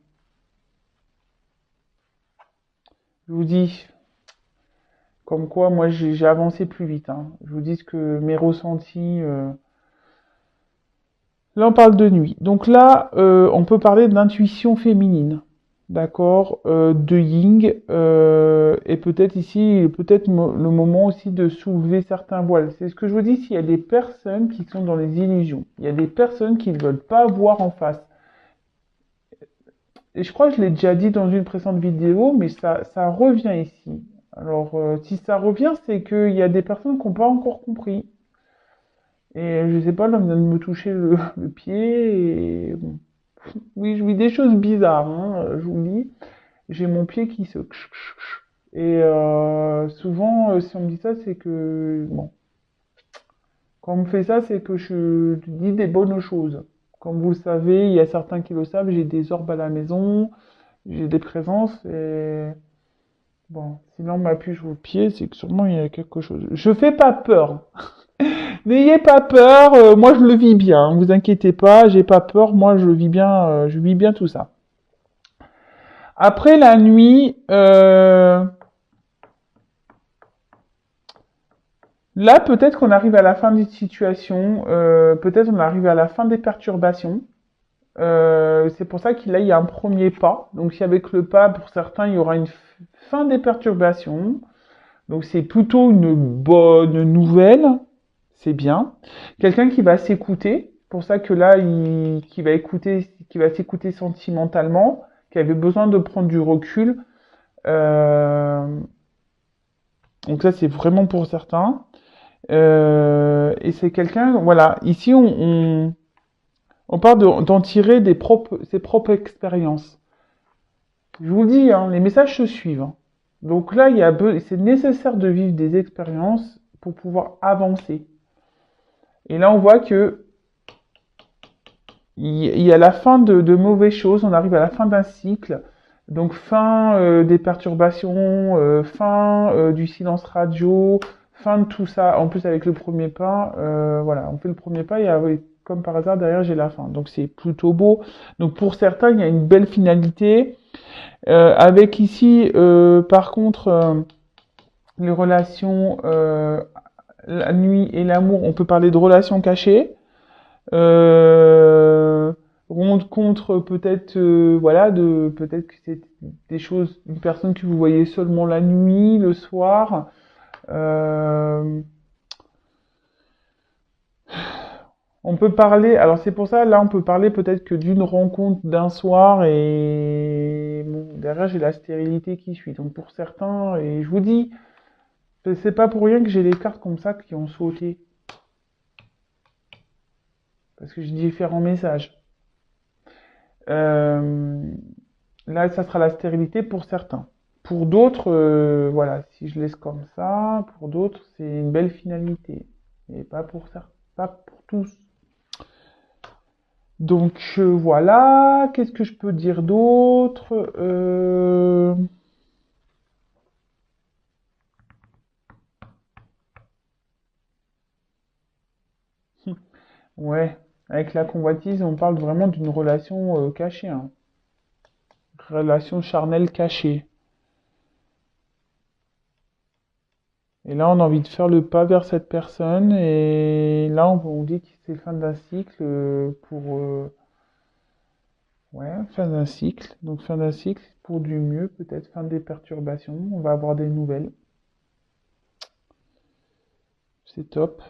Je vous dis, comme quoi, moi, j'ai avancé plus vite, hein. Je vous dis ce que mes ressentis. Là, on parle de nuit. Donc là, on peut parler d'intuition féminine, d'accord, de yin, et peut-être ici, peut-être le moment aussi de soulever certains voiles. C'est ce que je vous dis. S'il y a des personnes qui sont dans les illusions, il y a des personnes qui ne veulent pas voir en face. Et je crois que je l'ai déjà dit dans une précédente vidéo, mais ça revient ici. Alors, si ça revient, c'est qu'il y a des personnes qui n'ont pas encore compris. Et je sais pas, là, on vient de me toucher le pied. Et bon. Oui, je vis des choses bizarres, hein, je vous le dis. J'ai mon pied qui se. Et souvent, si on me dit ça, c'est que. Bon. Quand on me fait ça, c'est que je dis des bonnes choses. Comme vous le savez, il y a certains qui le savent, j'ai des orbes à la maison, j'ai des présences et bon, si l'on m'appuie sur le pied, c'est que sûrement il y a quelque chose. Je fais pas peur. N'ayez pas peur, moi je le vis bien. Hein, vous inquiétez pas, j'ai pas peur. Moi je vis bien tout ça. Après la nuit, là peut-être qu'on arrive à la fin d'une situation, peut-être on arrive à la fin des perturbations. C'est pour ça qu'il il y a un premier pas. Donc si avec le pas, pour certains, il y aura une fin des perturbations. Donc c'est plutôt une bonne nouvelle, c'est bien. Quelqu'un qui va s'écouter, pour ça que là, qui va écouter, qui va s'écouter sentimentalement, qui avait besoin de prendre du recul. Euh, donc ça c'est vraiment pour certains. Et c'est quelqu'un, voilà, ici on parle d'en tirer ses propres expériences. Je vous le dis, hein, les messages se suivent. Hein. Donc là, c'est nécessaire de vivre des expériences pour pouvoir avancer. Et là, on voit que il y a la fin de mauvaises choses, on arrive à la fin d'un cycle. Donc fin des perturbations, fin du silence radio, fin de tout ça. En plus avec le premier pas, voilà, on fait le premier pas et comme par hasard derrière j'ai la fin. Donc c'est plutôt beau. Donc pour certains il y a une belle finalité. Avec ici par contre les relations, la nuit et l'amour, on peut parler de relations cachées. Euh, Rendre contre peut-être voilà peut-être que c'est des choses, une personne que vous voyez seulement la nuit, le soir. Euh, on peut parler, alors c'est pour ça là on peut parler peut-être que d'une rencontre d'un soir et bon, derrière j'ai la stérilité qui suit. Donc pour certains, et je vous dis, c'est pas pour rien que j'ai les cartes comme ça qui ont sauté parce que j'ai différents messages. Euh, Là, ça sera la stérilité pour certains. Pour d'autres, voilà, si je laisse comme ça, pour d'autres, c'est une belle finalité. Mais pas pour certains, pas pour tous. Donc voilà, qu'est-ce que je peux dire d'autre? Ouais, avec la convoitise, on parle vraiment d'une relation cachée, hein. Relation charnelle cachée. Et là, on a envie de faire le pas vers cette personne. Et là, on dit que c'est fin d'un cycle pour... ouais, fin d'un cycle. Donc fin d'un cycle pour du mieux, peut-être fin des perturbations. On va avoir des nouvelles. C'est top.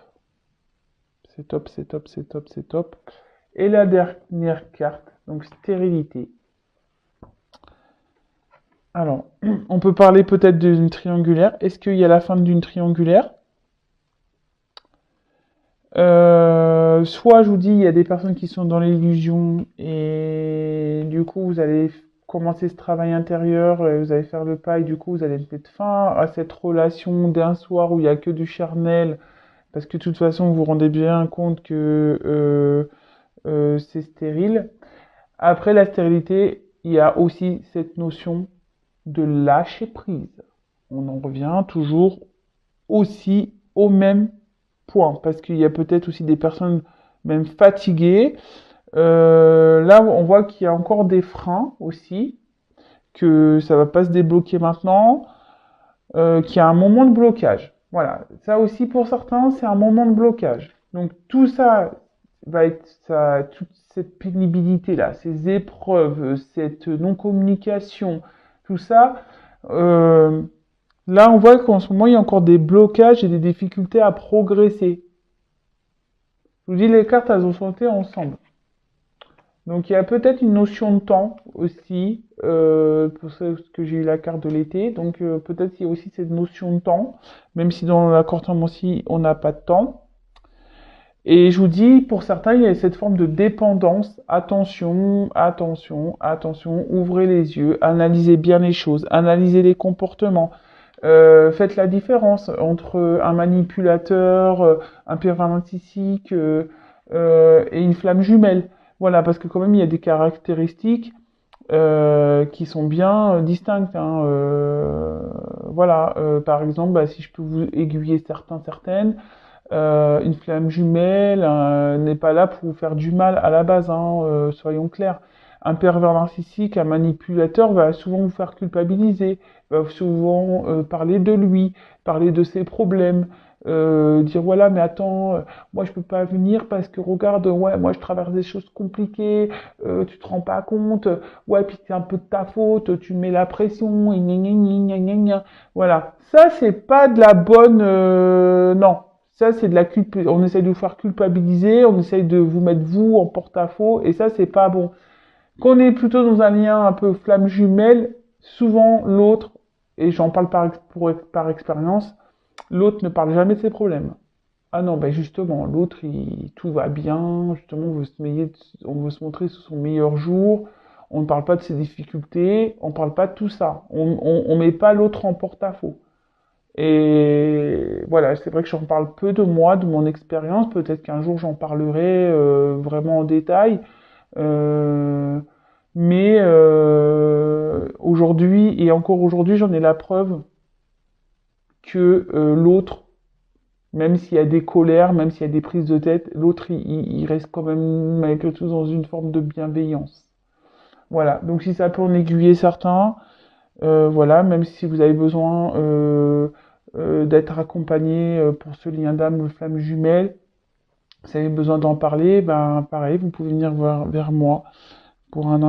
C'est top, c'est top, c'est top, c'est top. Et la dernière carte, donc stérilité. Alors, on peut parler peut-être d'une triangulaire. Est-ce qu'il y a la fin d'une triangulaire? Soit je vous dis, il y a des personnes qui sont dans l'illusion et du coup vous allez commencer ce travail intérieur, et vous allez faire le pas et du coup vous allez mettre fin à cette relation d'un soir où il n'y a que du charnel parce que de toute façon vous vous rendez bien compte que c'est stérile. Après la stérilité, il y a aussi cette notion de lâcher prise. On en revient toujours aussi au même point, parce qu'il y a peut-être aussi des personnes même fatiguées. Là, on voit qu'il y a encore des freins aussi, que ça va pas se débloquer maintenant, qu'il y a un moment de blocage. Voilà, ça aussi pour certains, c'est un moment de blocage. Donc tout ça va être ça, toute cette pénibilité là, ces épreuves, cette non-communication, tout ça. euh, Là, on voit qu'en ce moment, il y a encore des blocages et des difficultés à progresser. Je vous dis, les cartes, elles ont sauté ensemble. Donc, il y a peut-être une notion de temps aussi, pour ça que j'ai eu la carte de l'été. Donc, peut-être il y a aussi cette notion de temps, même si dans la cartomancie, on n'a pas de temps. Et je vous dis, pour certains, il y a cette forme de dépendance. Attention, attention, attention, ouvrez les yeux, analysez bien les choses, analysez les comportements. Faites la différence entre un manipulateur, un pervers narcissique et une flamme jumelle. Voilà, parce que quand même il y a des caractéristiques qui sont bien distinctes, hein. Voilà, par exemple, bah, si je peux vous aiguiller certaines, une flamme jumelle n'est pas là pour vous faire du mal à la base, hein, soyons clairs. Un pervers narcissique, un manipulateur va souvent vous faire culpabiliser, va souvent parler de lui, parler de ses problèmes, dire voilà mais attends, moi je peux pas venir parce que regarde, ouais moi je traverse des choses compliquées, tu te rends pas compte, ouais puis c'est un peu de ta faute, tu mets la pression, et gna gna gna gna gna. Voilà, ça c'est pas de la bonne, non. Ça, c'est de la on essaye de vous faire culpabiliser, on essaye de vous mettre vous en porte-à-faux, et ça, c'est pas bon. Quand on est plutôt dans un lien un peu flamme jumelle, souvent l'autre, et j'en parle par expérience, l'autre ne parle jamais de ses problèmes. Ah non, ben justement, l'autre, tout va bien, justement, on veut se montrer sous son meilleur jour, on ne parle pas de ses difficultés, on ne parle pas de tout ça. On met pas l'autre en porte-à-faux. Et voilà, c'est vrai que j'en parle peu de moi, de mon expérience. Peut-être qu'un jour j'en parlerai vraiment en détail. Euh, mais aujourd'hui, et encore aujourd'hui, j'en ai la preuve que l'autre, même s'il y a des colères, même s'il y a des prises de tête, l'autre, il reste quand même malgré tout dans une forme de bienveillance. Voilà, donc si ça peut en aiguiller certains, voilà, même si vous avez besoin d'être accompagné pour ce lien d'âme flamme jumelle, si vous avez besoin d'en parler, ben pareil, vous pouvez venir vers moi pour un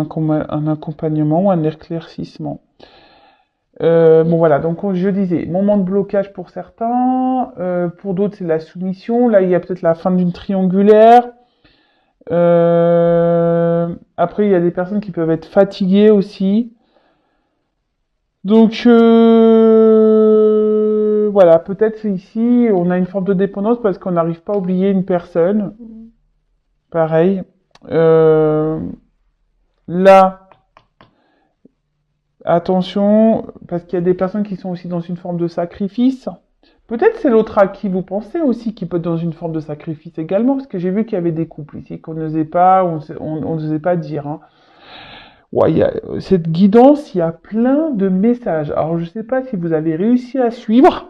accompagnement ou un éclaircissement. Bon voilà, donc je disais, moment de blocage pour certains, pour d'autres c'est la soumission, là il y a peut-être la fin d'une triangulaire. Après il y a des personnes qui peuvent être fatiguées aussi. Donc voilà, peut-être ici on a une forme de dépendance parce qu'on n'arrive pas à oublier une personne. Pareil. Euh, Là, attention, parce qu'il y a des personnes qui sont aussi dans une forme de sacrifice. Peut-être c'est l'autre à qui vous pensez aussi qui peut être dans une forme de sacrifice également, parce que j'ai vu qu'il y avait des couples ici qu'on n'osait pas, on n'osait pas dire. Hein. Ouais, cette guidance, il y a plein de messages. Alors je ne sais pas si vous avez réussi à suivre.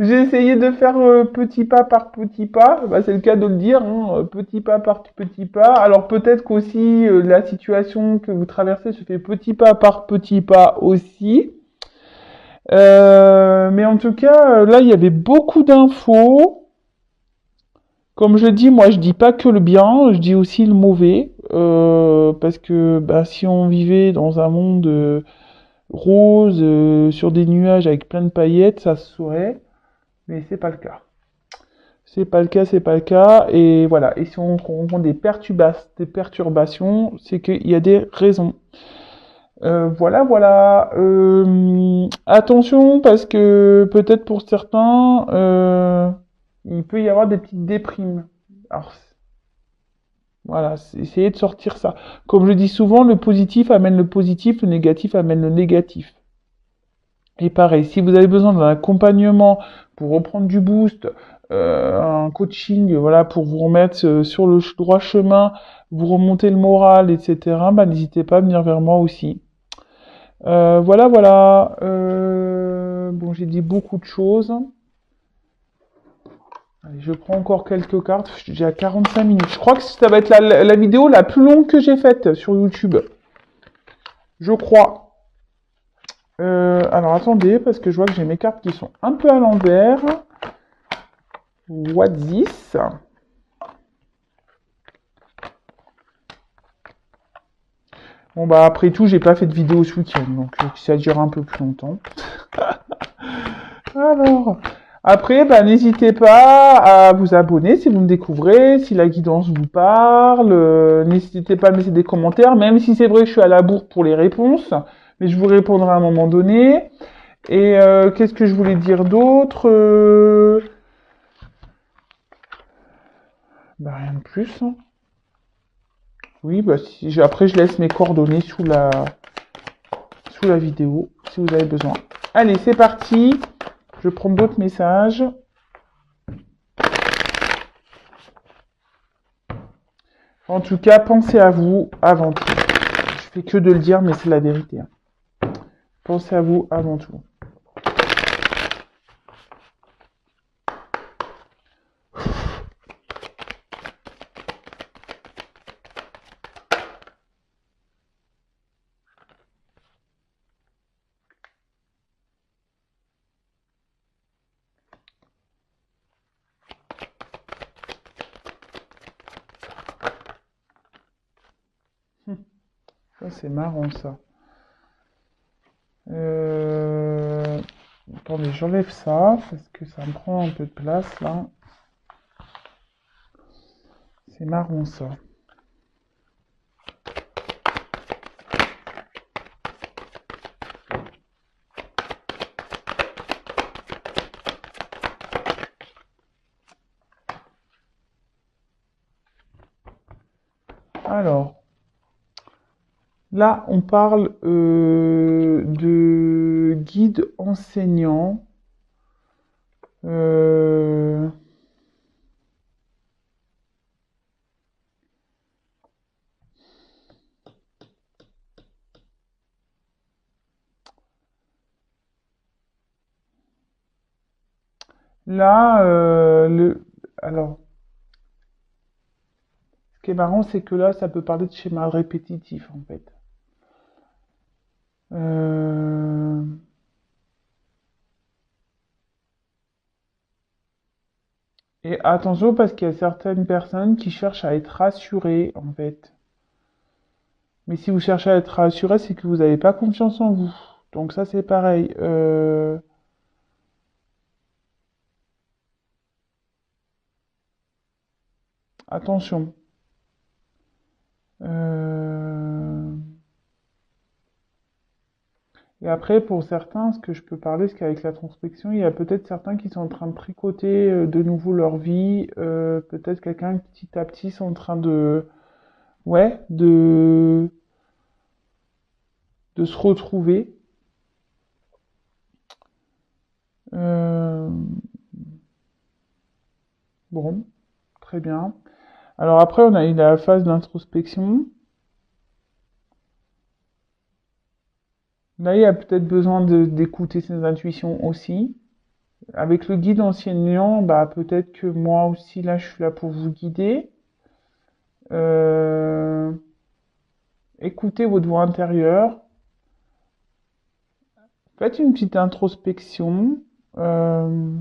J'ai essayé de faire petit pas par petit pas. Bah, c'est le cas de le dire, hein, petit pas par petit pas. Alors peut-être qu'aussi la situation que vous traversez se fait petit pas par petit pas aussi. Mais en tout cas, là, il y avait beaucoup d'infos. Comme je dis, moi, je dis pas que le bien, je dis aussi le mauvais. Parce que bah, si on vivait dans un monde rose, sur des nuages avec plein de paillettes, ça se saurait. Mais c'est pas le cas. C'est pas le cas, c'est pas le cas. Et voilà. Et si on rencontre des perturbations, c'est qu'il y a des raisons. Voilà, voilà. Attention parce que peut-être pour certains, il peut y avoir des petites déprimes. Alors voilà, essayez de sortir ça. Comme je dis souvent, le positif amène le positif, le négatif amène le négatif. Et pareil, si vous avez besoin d'un accompagnement pour reprendre du boost, un coaching, voilà, pour vous remettre sur le droit chemin, vous remonter le moral, etc., bah, n'hésitez pas à venir vers moi aussi. Voilà, voilà. Bon, j'ai dit beaucoup de choses. Allez, je prends encore quelques cartes. J'ai à 45 minutes. Je crois que ça va être la vidéo la plus longue que j'ai faite sur YouTube. Je crois. Alors attendez, parce que je vois que j'ai mes cartes qui sont un peu à l'envers. What this? Bon bah après tout, j'ai pas fait de vidéo ce week-end, donc ça dure un peu plus longtemps. Alors, après, bah, n'hésitez pas à vous abonner si vous me découvrez, si la guidance vous parle. N'hésitez pas à me laisser des commentaires, même si c'est vrai que je suis à la bourre pour les réponses, mais je vous répondrai à un moment donné. Et qu'est-ce que je voulais dire d'autre Bah rien de plus. Hein. Oui, bah après je laisse mes coordonnées sous la vidéo si vous avez besoin. Allez, c'est parti. Je prends d'autres messages. En tout cas, pensez à vous avant tout. Je fais que de le dire, mais c'est la vérité. Hein. Pensez à vous avant tout. Ça, c'est marrant, ça. Attendez, j'enlève ça, parce que ça me prend un peu de place, là. C'est marrant, ça. Alors, Là, on parle de guide enseignant. Euh, Là, alors, ce qui est marrant, c'est que là, ça peut parler de schéma répétitif, en fait. Euh, Et attention, parce qu'il y a certaines personnes qui cherchent à être rassurées, en fait. Mais si vous cherchez à être rassuré, c'est que vous n'avez pas confiance en vous. Donc ça, c'est pareil. Attention. Euh, Et après, pour certains, ce que je peux parler, c'est qu'avec la transpection, il y a peut-être certains qui sont en train de tricoter de nouveau leur vie. Peut-être quelqu'un petit à petit sont en train de, ouais, de se retrouver. Euh, bon, très bien. Alors après, on a eu la phase d'introspection. Là, il y a peut-être besoin d'écouter ses intuitions aussi. Avec le guide enseignant, bah, peut-être que moi aussi, là, je suis là pour vous guider. Euh, Écoutez votre voix intérieure. Faites une petite introspection. Euh,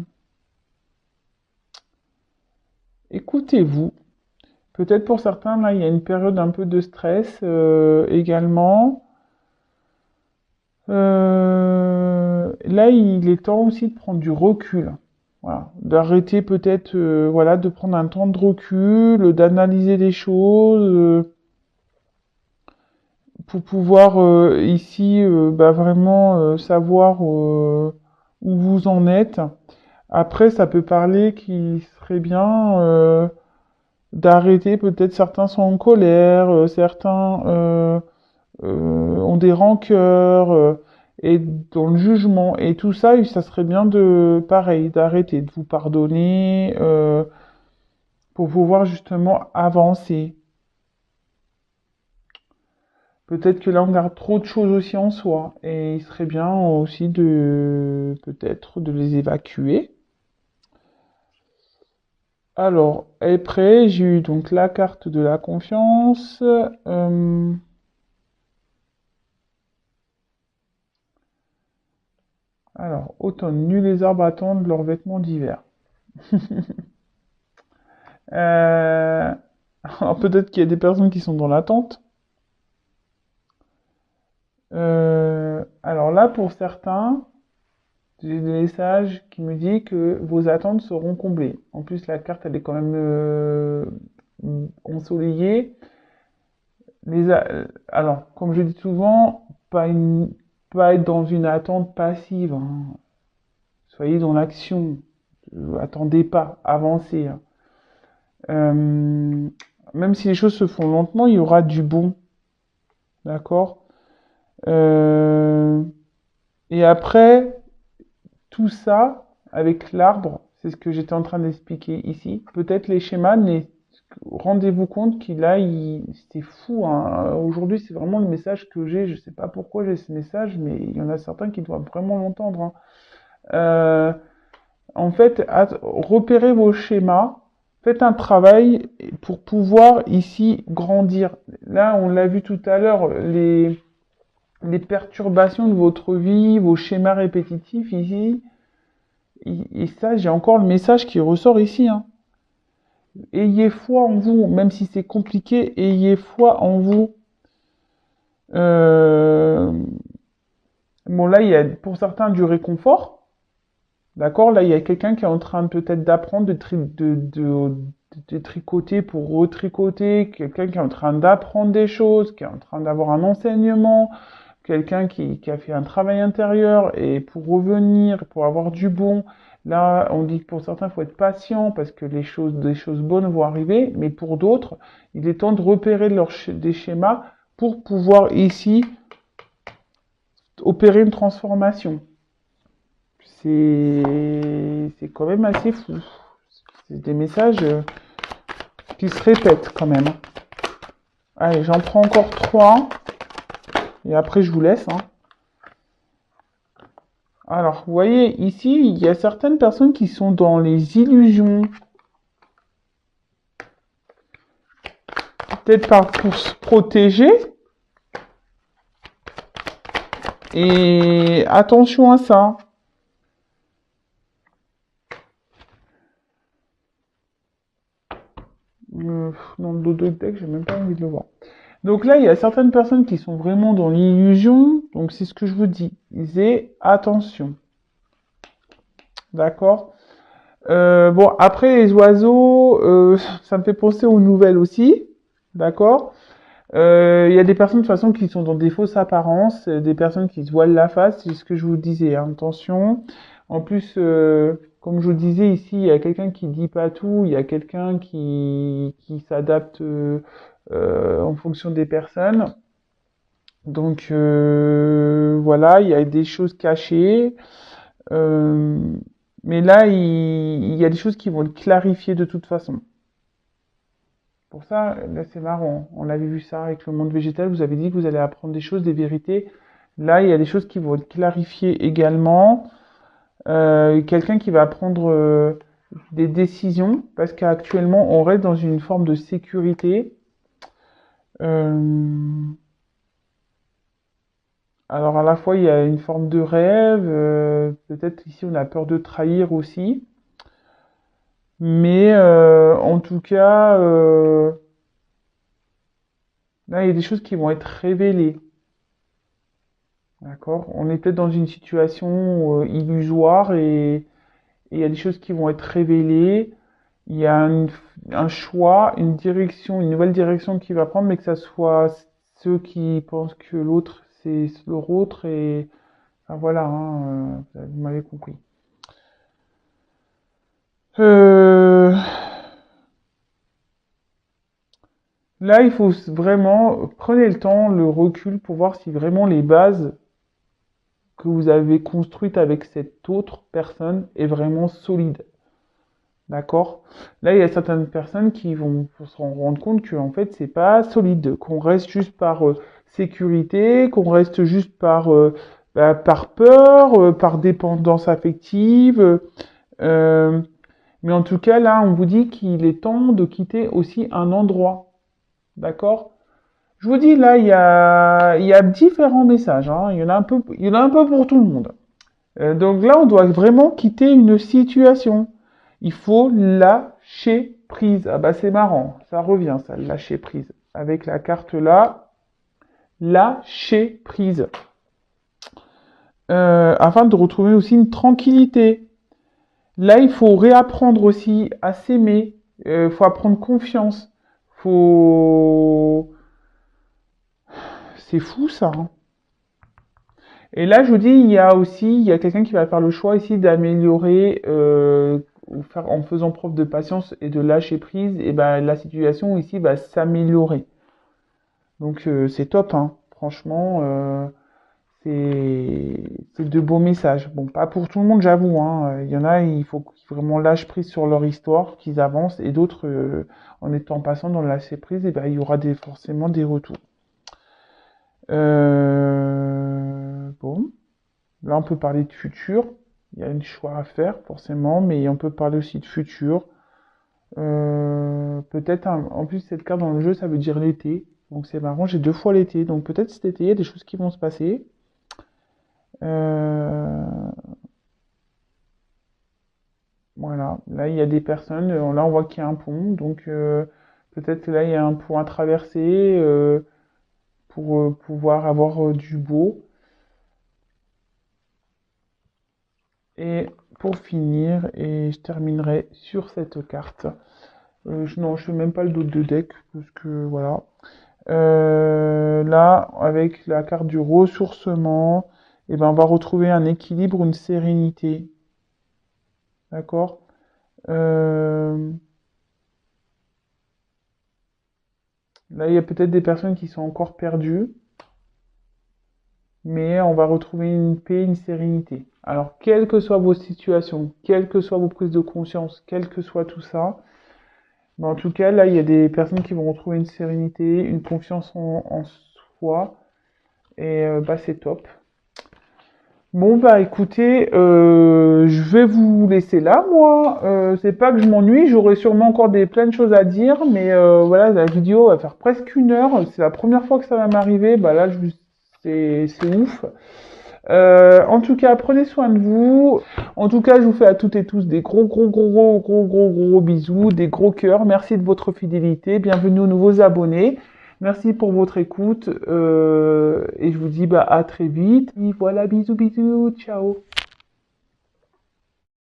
Écoutez-vous. Peut-être pour certains, là, il y a une période un peu de stress également. Là, il est temps aussi de prendre du recul. Voilà. D'arrêter peut-être, voilà, de prendre un temps de recul, d'analyser les choses, pour pouvoir ici bah, vraiment savoir où vous en êtes. Après, ça peut parler qu'il serait bien d'arrêter. Peut-être certains sont en colère, certains ont des rancœurs et dans le jugement. Et tout ça, ça serait bien de, pareil, d'arrêter, de vous pardonner pour pouvoir justement avancer. Peut-être que là, on garde trop de choses aussi en soi. Et il serait bien aussi de, peut-être, de les évacuer. Alors, après, j'ai eu donc la carte de la confiance. Alors, automne, nus les arbres attendent leurs vêtements d'hiver. Alors, peut-être qu'il y a des personnes qui sont dans l'attente. Alors là, pour certains, j'ai des messages qui me disent que vos attentes seront comblées. En plus, la carte, elle est quand même ensoleillée. Alors, comme je dis souvent, pas être dans une attente passive, hein. Soyez dans l'action. Attendez pas, avancez, hein. Euh, Même si les choses se font lentement, il y aura du bon. D'accord? Euh, et après, tout ça, avec l'arbre, c'est ce que j'étais en train d'expliquer ici. Peut-être les schémas, mais rendez-vous compte qu'il a, c'est fou, hein. Aujourd'hui, c'est vraiment le message que j'ai. Je sais pas pourquoi j'ai ce message, mais il y en a certains qui doivent vraiment l'entendre, hein. Euh, En fait, repérez vos schémas, faites un travail pour pouvoir ici grandir. Là, on l'a vu tout à l'heure, les perturbations de votre vie, vos schémas répétitifs ici. Et ça, j'ai encore le message qui ressort ici, hein. Ayez foi en vous, même si c'est compliqué, ayez foi en vous. Euh, Bon, là, il y a pour certains du réconfort. D'accord? Là, il y a quelqu'un qui est en train peut-être d'apprendre de tricoter pour retricoter, quelqu'un qui est en train d'apprendre des choses, qui est en train d'avoir un enseignement, quelqu'un qui a fait un travail intérieur et pour revenir, pour avoir du bon. Là, on dit que pour certains, il faut être patient parce que des choses bonnes vont arriver, mais pour d'autres, il est temps de repérer des schémas pour pouvoir ici opérer une transformation. C'est quand même assez fou. C'est des messages qui se répètent quand même. Allez, j'en prends encore 3. Et après, je vous laisse. Hein. Alors, vous voyez, ici, il y a certaines personnes qui sont dans les illusions. Peut-être pour se protéger. Et attention à ça. Dans le dos de deck, j'ai même pas envie de le voir. Donc là, il y a certaines personnes qui sont vraiment dans l'illusion. Donc c'est ce que je vous dis. Attention. D'accord. Bon, après les oiseaux, ça me fait penser aux nouvelles aussi. D'accord. Il y a des personnes de toute façon qui sont dans des fausses apparences, des personnes qui se voilent la face, c'est ce que je vous disais, hein, attention. En plus, comme je vous disais ici, il y a quelqu'un qui dit pas tout, il y a quelqu'un qui s'adapte en fonction des personnes. Donc voilà, il y a des choses cachées. Euh, mais là, il y a des choses qui vont être clarifiées de toute façon. Pour ça, là, c'est marrant. On avait vu ça avec le monde végétal. Vous avez dit que vous allez apprendre des choses, des vérités. Là, il y a des choses qui vont être clarifiées également. Quelqu'un qui va prendre des décisions, parce qu'actuellement, on reste dans une forme de sécurité. Alors, à la fois, il y a une forme de rêve. Peut-être ici, on a peur de trahir aussi. Mais en tout cas, là, il y a des choses qui vont être révélées. D'accord? On est peut-être dans une situation illusoire et il y a des choses qui vont être révélées. Il y a un choix, une direction, une nouvelle direction qui va prendre, mais que ça soit ceux qui pensent que l'autre c'est leur autre et enfin, voilà, hein, vous m'avez compris. Euh, Là, il faut vraiment prenez le temps, le recul pour voir si vraiment les bases que vous avez construites avec cette autre personne est vraiment solide. D'accord? Là, il y a certaines personnes qui vont se rendre compte que en fait, c'est pas solide, qu'on reste juste par sécurité, qu'on reste juste par peur, par dépendance affective. euh, mais en tout cas, là, on vous dit qu'il est temps de quitter aussi un endroit. D'accord? Je vous dis, là, il y a différents messages. Hein. Il y en a un peu pour tout le monde. Donc là, on doit vraiment quitter une situation. Il faut lâcher prise. Ah bah c'est marrant, ça revient ça, lâcher prise. Avec la carte là, lâcher prise. Afin de retrouver aussi une tranquillité. Là, il faut réapprendre aussi à s'aimer. Il faut apprendre confiance. Faut... C'est fou ça. Hein. Et là, je vous dis, il y a quelqu'un qui va faire le choix ici d'améliorer, en faisant preuve de patience et de lâcher prise, et ben la situation ici va s'améliorer. Donc c'est top, hein. Franchement, c'est de beaux messages. Bon, pas pour tout le monde, j'avoue, hein. Il y en a, il faut qu'ils vraiment lâchent prise sur leur histoire, qu'ils avancent, et d'autres, en étant passant dans le lâcher prise, et ben il y aura forcément des retours. Bon. Là, on peut parler de futur. Il y a un choix à faire, forcément, mais on peut parler aussi de futur. Peut-être, en plus, cette carte dans le jeu, ça veut dire l'été. Donc, c'est marrant, j'ai 2 fois l'été. Donc, peut-être cet été, il y a des choses qui vont se passer. Euh, voilà. Là, il y a des personnes. Là, on voit qu'il y a un pont. Donc, peut-être que là, il y a un pont à traverser pour pouvoir avoir du beau. Et pour finir, et je terminerai sur cette carte. Non, je fais même pas le dos de deck parce que voilà. Là, avec la carte du ressourcement, eh ben, on va retrouver un équilibre, une sérénité. D'accord? Euh, Là, il y a peut-être des personnes qui sont encore perdues, mais on va retrouver une paix, une sérénité. Alors, quelles que soient vos situations, quelles que soient vos prises de conscience, quel que soit tout ça, mais en tout cas, là, il y a des personnes qui vont retrouver une sérénité, une confiance en soi, et bah, c'est top. Bon bah écoutez, je vais vous laisser là moi. C'est pas que je m'ennuie, j'aurai sûrement encore plein de choses à dire, mais voilà, la vidéo va faire presque 1 heure. C'est la première fois que ça va m'arriver. Bah là, c'est ouf. En tout cas, prenez soin de vous. En tout cas, je vous fais à toutes et tous des gros bisous, des gros cœurs. Merci de votre fidélité. Bienvenue aux nouveaux abonnés. Merci pour votre écoute et je vous dis bah, à très vite. Et voilà, bisous, ciao.